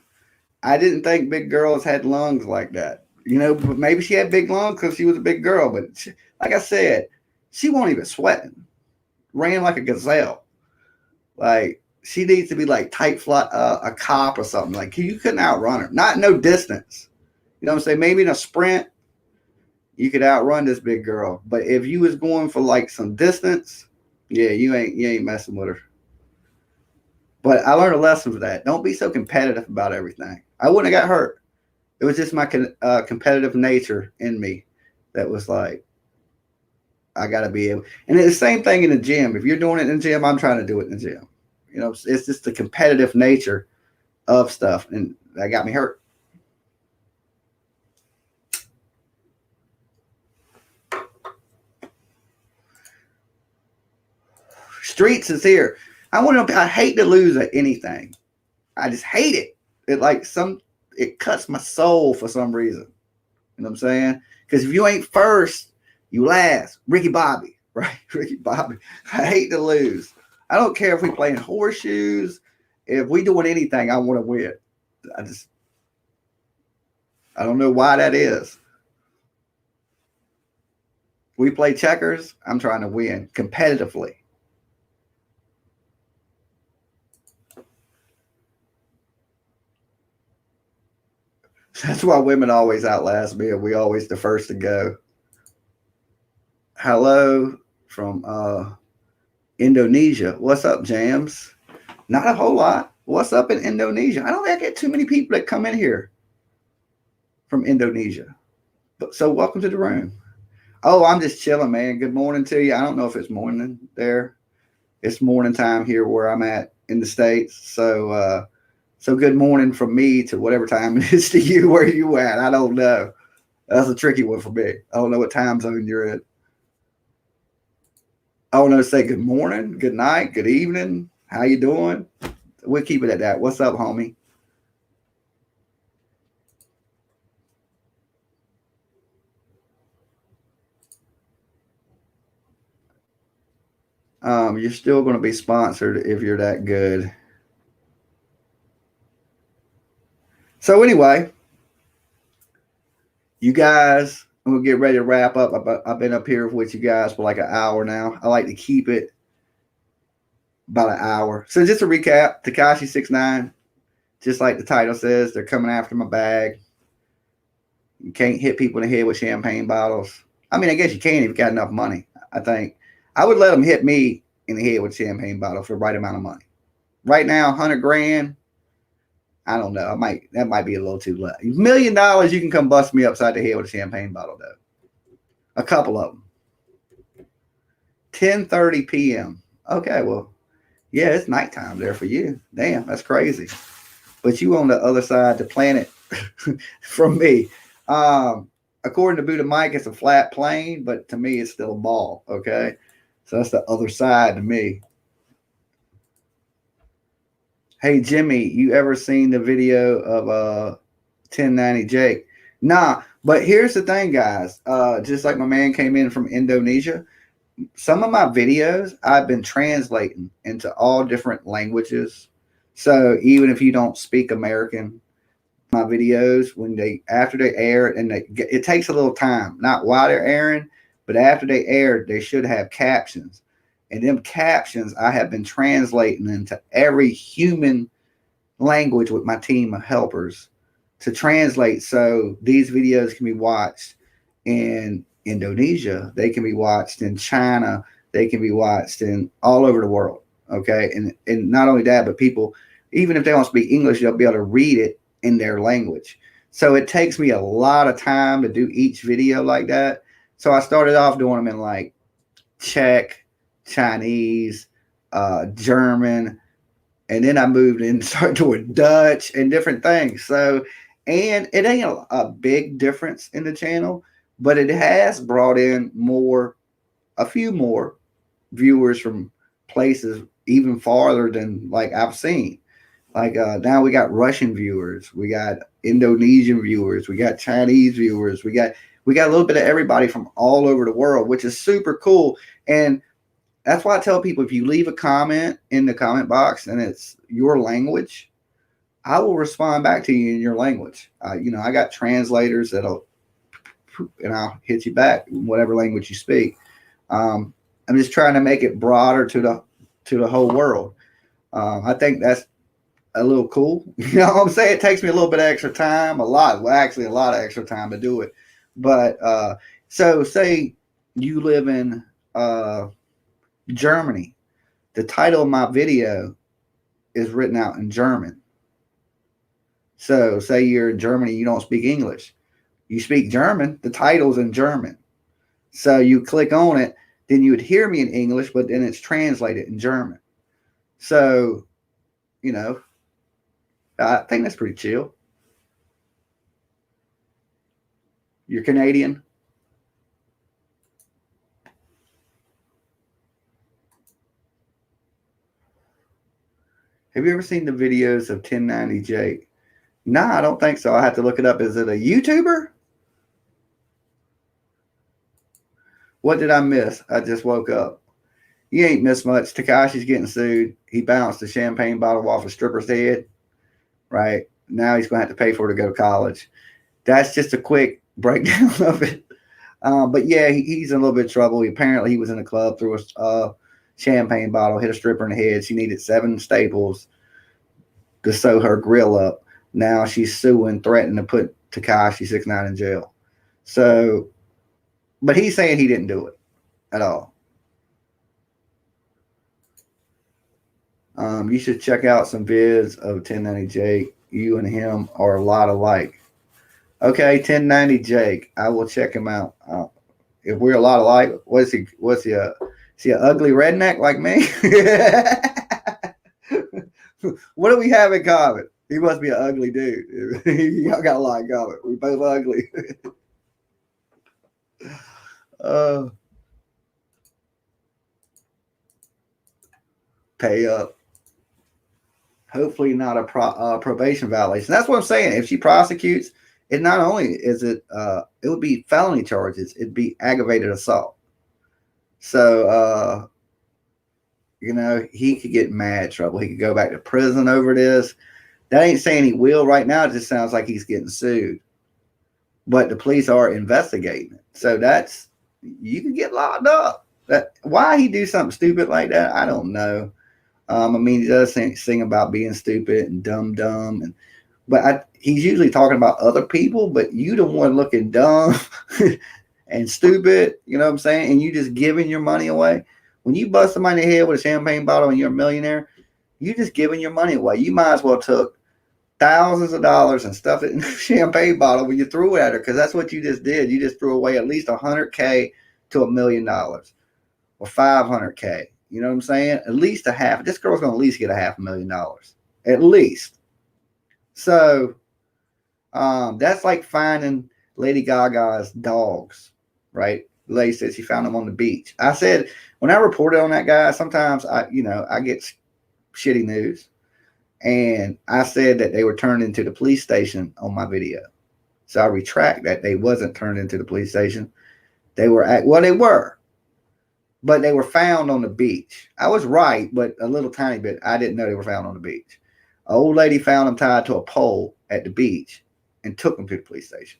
I didn't think big girls had lungs like that. But maybe she had big lungs because she was a big girl. But like I said, she won't even sweating. Ran like a gazelle. Like she needs to be like tight fly, a cop or something. Like you couldn't outrun her. Not no distance. You know what I'm saying? Maybe in a sprint, you could outrun this big girl. But if you was going for like some distance, yeah, you ain't messing with her. But I learned a lesson from that. Don't be so competitive about everything. I wouldn't have got hurt. It was just my competitive nature in me that was like, I got to be able. And it's the same thing in the gym. If you're doing it in the gym, I'm trying to do it in the gym. It's just the competitive nature of stuff, and that got me hurt. Streets is here. I hate to lose at anything. I just hate it. It cuts my soul for some reason. You know what I'm saying? Because if you ain't first, you last. Ricky Bobby, right? Ricky Bobby. I hate to lose. I don't care if we playing horseshoes. If we doing anything, I want to win. I don't know why that is. We play checkers. I'm trying to win competitively. That's why women always outlast me, and we always the first to go. Hello from Indonesia. What's up, Jams? Not a whole lot. What's up in Indonesia? I don't think I get too many people that come in here from Indonesia. But so welcome to the room. Oh, I'm just chilling, man. Good morning to you. I don't know if it's morning there. It's morning time here where I'm at in the States. So good morning from me to whatever time it is to you where you at. I don't know. That's a tricky one for me. I don't know what time zone you're in. I want to say good morning, good night, good evening. How you doing? We'll keep it at that. What's up, homie? You're still going to be sponsored if you're that good. So anyway, you guys, we'll get ready to wrap up. I've been up here with you guys for like an hour now. I like to keep it about an hour. So just to recap, Tekashi 6ix9ine, just like the title says, they're coming after my bag. You can't hit people in the head with champagne bottles. I mean, I guess you can if you got enough money. I think I would let them hit me in the head with a champagne bottle for the right amount of money. Right now, 100 grand. I don't know. That might be a little too less. $1 million, you can come bust me upside the head with a champagne bottle, though. A couple of them. 10:30 p.m. Okay, well, yeah, it's nighttime there for you. Damn, that's crazy. But you on the other side of the planet from me. According to Buddha Mike, it's a flat plane, but to me, it's still a ball. Okay, so that's the other side to me. Hey Jimmy, you ever seen the video of 1090 Jake? Nah, but here's the thing, guys. Just like my man came in from Indonesia, some of my videos I've been translating into all different languages. So even if you don't speak American, my videos after they air and it takes a little time, not while they're airing, but after they air, they should have captions. And them captions I have been translating into every human language with my team of helpers to translate so these videos can be watched in Indonesia, they can be watched in China, they can be watched in all over the world. Okay. And not only that, but people, even if they don't speak English, they'll be able to read it in their language. So it takes me a lot of time to do each video like that. So I started off doing them in like Czech, Chinese, German, and then I moved in and started doing Dutch and different things. So, and it ain't a big difference in the channel, but it has brought in a few more viewers from places even farther than like I've seen. Like now we got Russian viewers, we got Indonesian viewers, we got Chinese viewers, we got a little bit of everybody from all over the world, which is super cool. And that's why I tell people, if you leave a comment in the comment box and it's your language, I will respond back to you in your language. I got translators and I'll hit you back in whatever language you speak. I'm just trying to make it broader to the whole world. I think that's a little cool. You know what I'm saying? It takes me a little bit of extra time, a lot of extra time to do it. But so say you live in Germany. The title of my video is written out in German. So say you're in Germany, you don't speak English. You speak German, the title's in German. So you click on it, then you would hear me in English, but then it's translated in German. So, I think that's pretty chill. You're Canadian? Have you ever seen the videos of 1090 Jake? No, I don't think so. I have to look it up. Is it a YouTuber? What did I miss? I just woke up. You ain't missed much. Tekashi's getting sued. He bounced a champagne bottle off a stripper's head. Right? Now he's going to have to pay for it to go to college. That's just a quick breakdown of it. But yeah, he's in a little bit of trouble. Apparently, he was in a club, threw a champagne bottle, hit a stripper in the head. She needed 7 staples to sew her grill up. Now she's suing, threatening to put Tekashi 6ix9ine in jail. So, but he's saying he didn't do it at all. You should check out some vids of 1090 Jake. You and him are a lot alike. Okay, 1090 Jake. I will check him out. If we're a lot alike, what's he? What's he? Is he an ugly redneck like me? What do we have in common? He must be an ugly dude. Y'all got a lot in common. We both ugly. Pay up. Hopefully not a probation violation. That's what I'm saying. If she prosecutes, it not only is it would be felony charges. It'd be aggravated assault. So he could get in mad trouble. He could go back to prison over this. That ain't saying he will right now. It just sounds like he's getting sued. But the police are investigating it. So you could get locked up. Why he do something stupid like that, I don't know. He does sing about being stupid and dumb, but he's usually talking about other people, but you the one looking dumb and stupid, you know what I'm saying? And you just giving your money away. When you bust somebody in the head with a champagne bottle and you're a millionaire, you just giving your money away. You might as well took thousands of dollars and stuffed it in a champagne bottle when you threw it at her, because that's what you just did. You just threw away at least $100K to $1 million or $500K. You know what I'm saying? At least a half. This girl's going to at least get $500,000. At least. So that's like finding Lady Gaga's dogs, right? The lady said she found them on the beach. I said, when I reported on that guy, sometimes I get shitty news. And I said that they were turned into the police station on my video. So I retract that. They wasn't turned into the police station. They were they were. But they were found on the beach. I was right, but a little tiny bit. I didn't know they were found on the beach. An old lady found them tied to a pole at the beach and took them to the police station.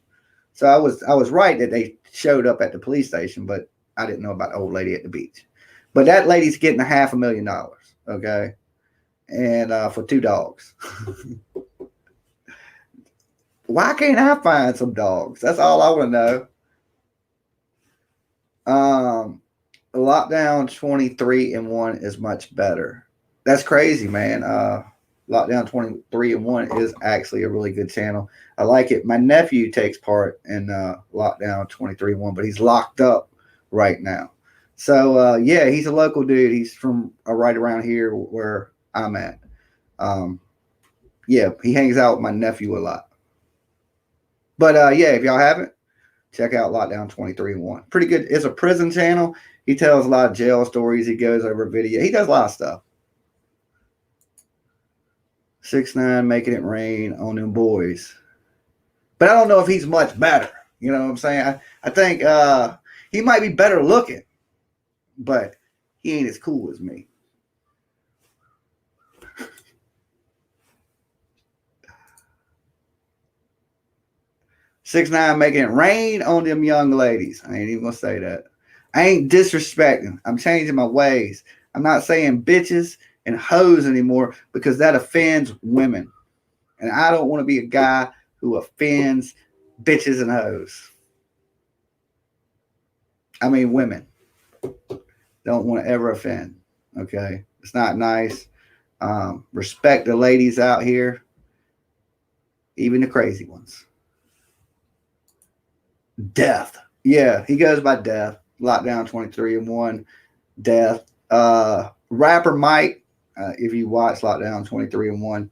So I was right that they showed up at the police station, but I didn't know about the old lady at the beach. But that lady's getting $500,000, okay? And for 2 dogs. Why can't I find some dogs? That's all I want to know. Lockdown 23-in-1 is much better. That's crazy, man. Lockdown 23-in-1 is actually a really good channel. I like it. My nephew takes part in Lockdown 23-in-1, but he's locked up right now. So he's a local dude. He's from right around here where I'm at. He hangs out with my nephew a lot. But if y'all haven't, check out Lockdown 23-in-1. Pretty good. It's a prison channel. He tells a lot of jail stories. He goes over video. He does a lot of stuff. 6ix9ine making it rain on them boys. But I don't know if he's much better. You know what I'm saying? I think he might be better looking, but he ain't as cool as me. .6ix9ine making it rain on them young ladies. I ain't even gonna say that. I ain't disrespecting. I'm changing my ways. I'm not saying bitches and hoes anymore because that offends women. And I don't want to be a guy who offends bitches and hoes. I mean, women. Don't want to ever offend. Okay? It's not nice. Respect the ladies out here, even the crazy ones. Death. Yeah, he goes by Death. Lockdown 23-in-1. Death. Rapper Mike, if you watch Lockdown 23-in-1,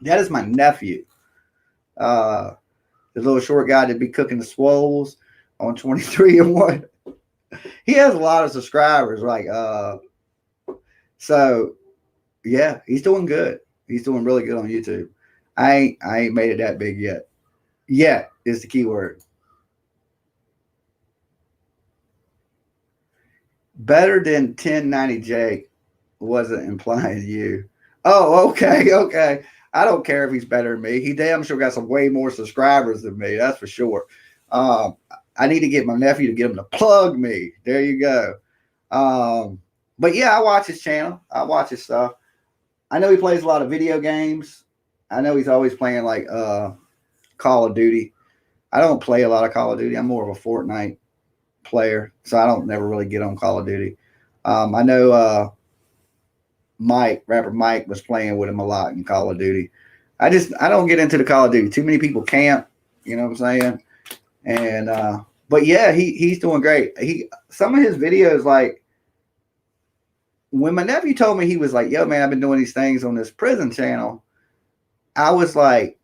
that is my nephew. The little short guy that be cooking the swoles on 23-in-1. He has a lot of subscribers. So yeah, he's doing good. He's doing really good on YouTube. I ain't made it that big yet. Yet is the key word. Better than 1090 Jake wasn't implying you. Oh, okay. I don't care if he's better than me. He damn sure got some way more subscribers than me. That's for sure. I need to get my nephew to get him to plug me. There you go. But yeah, I watch his channel. I watch his stuff. I know he plays a lot of video games. I know he's always playing like Call of Duty. I don't play a lot of Call of Duty. I'm more of a Fortnite player, so I don't never really get on Call of Duty. I know rapper Mike was playing with him a lot in Call of Duty. I don't get into the Call of Duty. Too many people camp, you know what I'm saying? And but yeah, he's doing great. Some of his videos, like when my nephew told me, he was like, "Yo, man, I've been doing these things on this prison channel." I was like,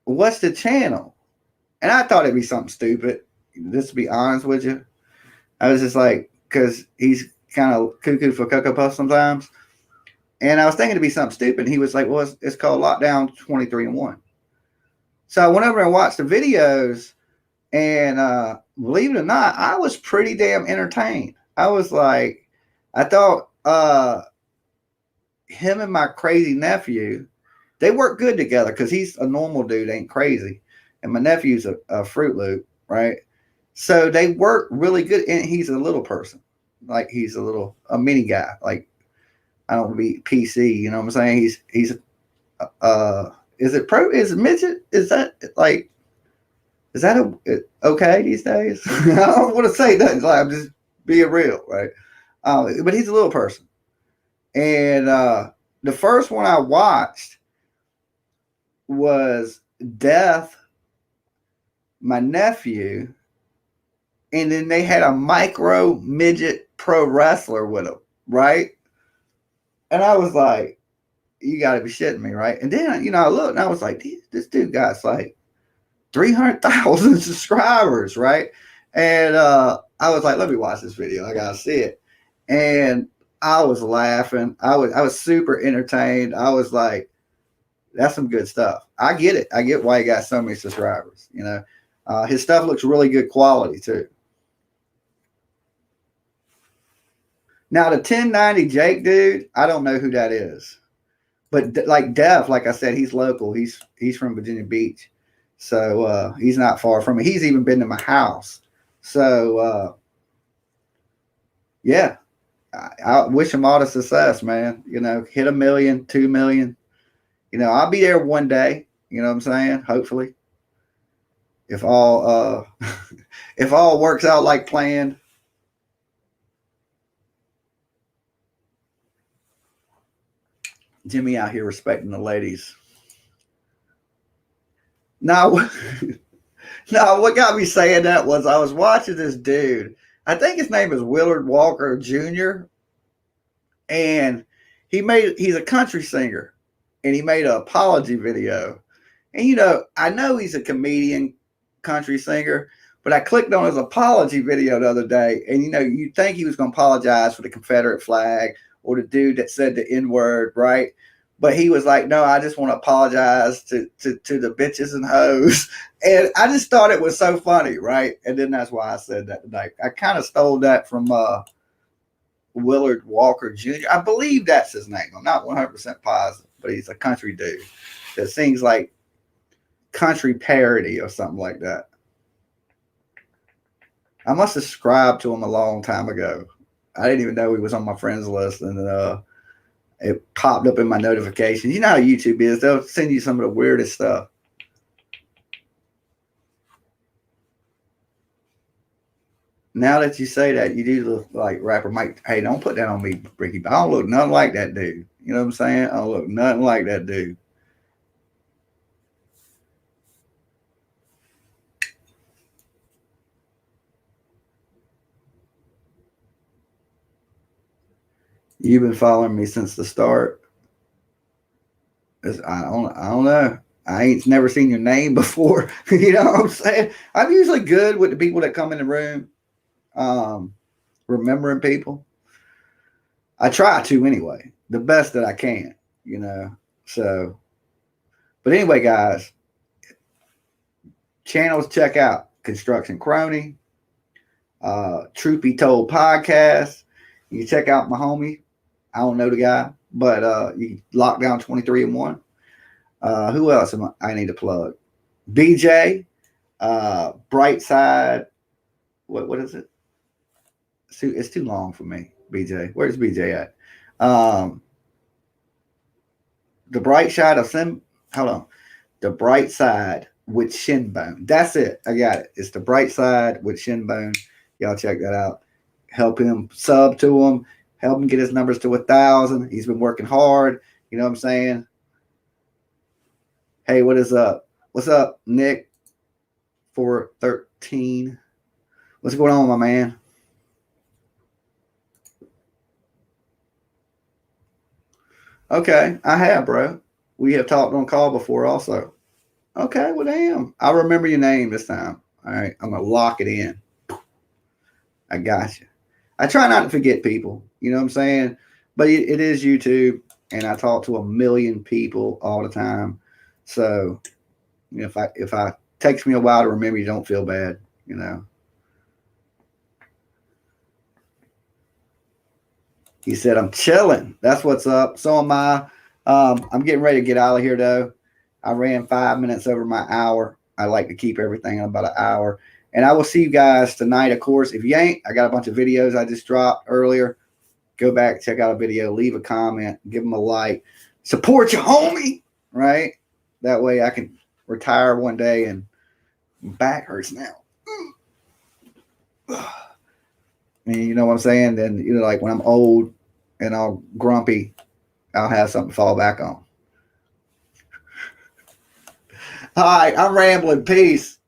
"What's the channel?" And I thought it'd be something stupid. Just to be honest with you, I was just like, because he's kind of cuckoo for Cocoa Puff sometimes. And I was thinking it'd be something stupid. He was like, "Well, it's called Lockdown 23-1." So I went over and watched the videos, and believe it or not, I was pretty damn entertained. I was like, I thought him and my crazy nephew, they work good together because he's a normal dude, ain't crazy, and my nephew's a Fruit Loop, right? So they work really good, and he's a little person, like he's a mini guy, like I don't be PC, you know what I'm saying? He's is it midget? Is that like is that okay these days? I don't want to say that. Like, I'm just being real, right? But he's a little person, and the first one I watched was Death, my nephew, and then they had a micro midget pro wrestler with him, right? And I was like, "You got to be shitting me, right?" And then I looked and I was like, "This dude got like 300,000 subscribers, right?" And I was like, "Let me watch this video. I gotta see it." And I was laughing. I was super entertained. I was like, "That's some good stuff." I get it. I get why he got so many subscribers. His stuff looks really good quality too. Now the 1090 Jake dude, I don't know who that is, but like Dev, like I said, he's local. He's from Virginia Beach, so he's not far from me. He's even been to my house. So yeah, I wish him all the success, man. Hit 1 million, 2 million. I'll be there one day. You know what I'm saying? Hopefully, if all if all works out like planned. Jimmy out here respecting the ladies. Now, no, what got me saying that was I was watching this dude. I think his name is Willard Walker Jr. And he's a country singer, and he made an apology video. And I know he's a comedian, country singer, but I clicked on his apology video the other day, and you'd think he was going to apologize for the Confederate flag or the dude that said the N word, right? But he was like, "No, I just want to apologize to the bitches and hoes." And I just thought it was so funny, right? And then that's why I said that tonight. I kind of stole that from Willard Walker Jr. I believe that's his name. I'm not 100% positive, but he's a country dude that sings like country parody or something like that. I must have subscribed to him a long time ago. I didn't even know he was on my friends list, and it popped up in my notifications. You know how YouTube is; they'll send you some of the weirdest stuff. Now that you say that, you do look like rapper Mike. Hey, don't put that on me, Ricky. I don't look nothing like that dude. You know what I'm saying? I don't look nothing like that dude. You've been following me since the start. I don't know. I ain't never seen your name before. You know what I'm saying? I'm usually good with the people that come in the room, remembering people. I try to anyway, the best that I can. So, but anyway, guys, channels check out Construction Crony, Truth Be Told podcast. You can check out my homie. I don't know the guy, but you Lockdown 23-1. Who else I need to plug? BJ, Brightside. What is it? It's too long for me. BJ, where's BJ at? The Bright Side of Hold on. The Bright Side with Shinbone. That's it. I got it. It's The Bright Side with Shinbone. Y'all check that out. Help him sub to him. Help him get his numbers to 1,000. He's been working hard. You know what I'm saying? Hey, what is up? What's up, Nick? 413. What's going on, my man? Okay, I have, bro. We have talked on call before also. Okay, well, damn. I'll remember your name this time. All right, I'm going to lock it in. I got you. I try not to forget people. You know what I'm saying? But it is YouTube, and I talk to a million people all the time. So, you know, if I takes me a while to remember, you don't feel bad, you know. He said, I'm chilling. That's what's up. So am I. I'm getting ready to get out of here, though. I ran 5 minutes over my hour. I like to keep everything in about an hour. And I will see you guys tonight, of course. If you ain't, I got a bunch of videos I just dropped earlier. Go back, check out a video, leave a comment, give them a like. Support your homie, right? That way I can retire one day and my back hurts now. And you know what I'm saying? Then, you know, like when I'm old and all grumpy, I'll have something to fall back on. All right, I'm rambling. Peace.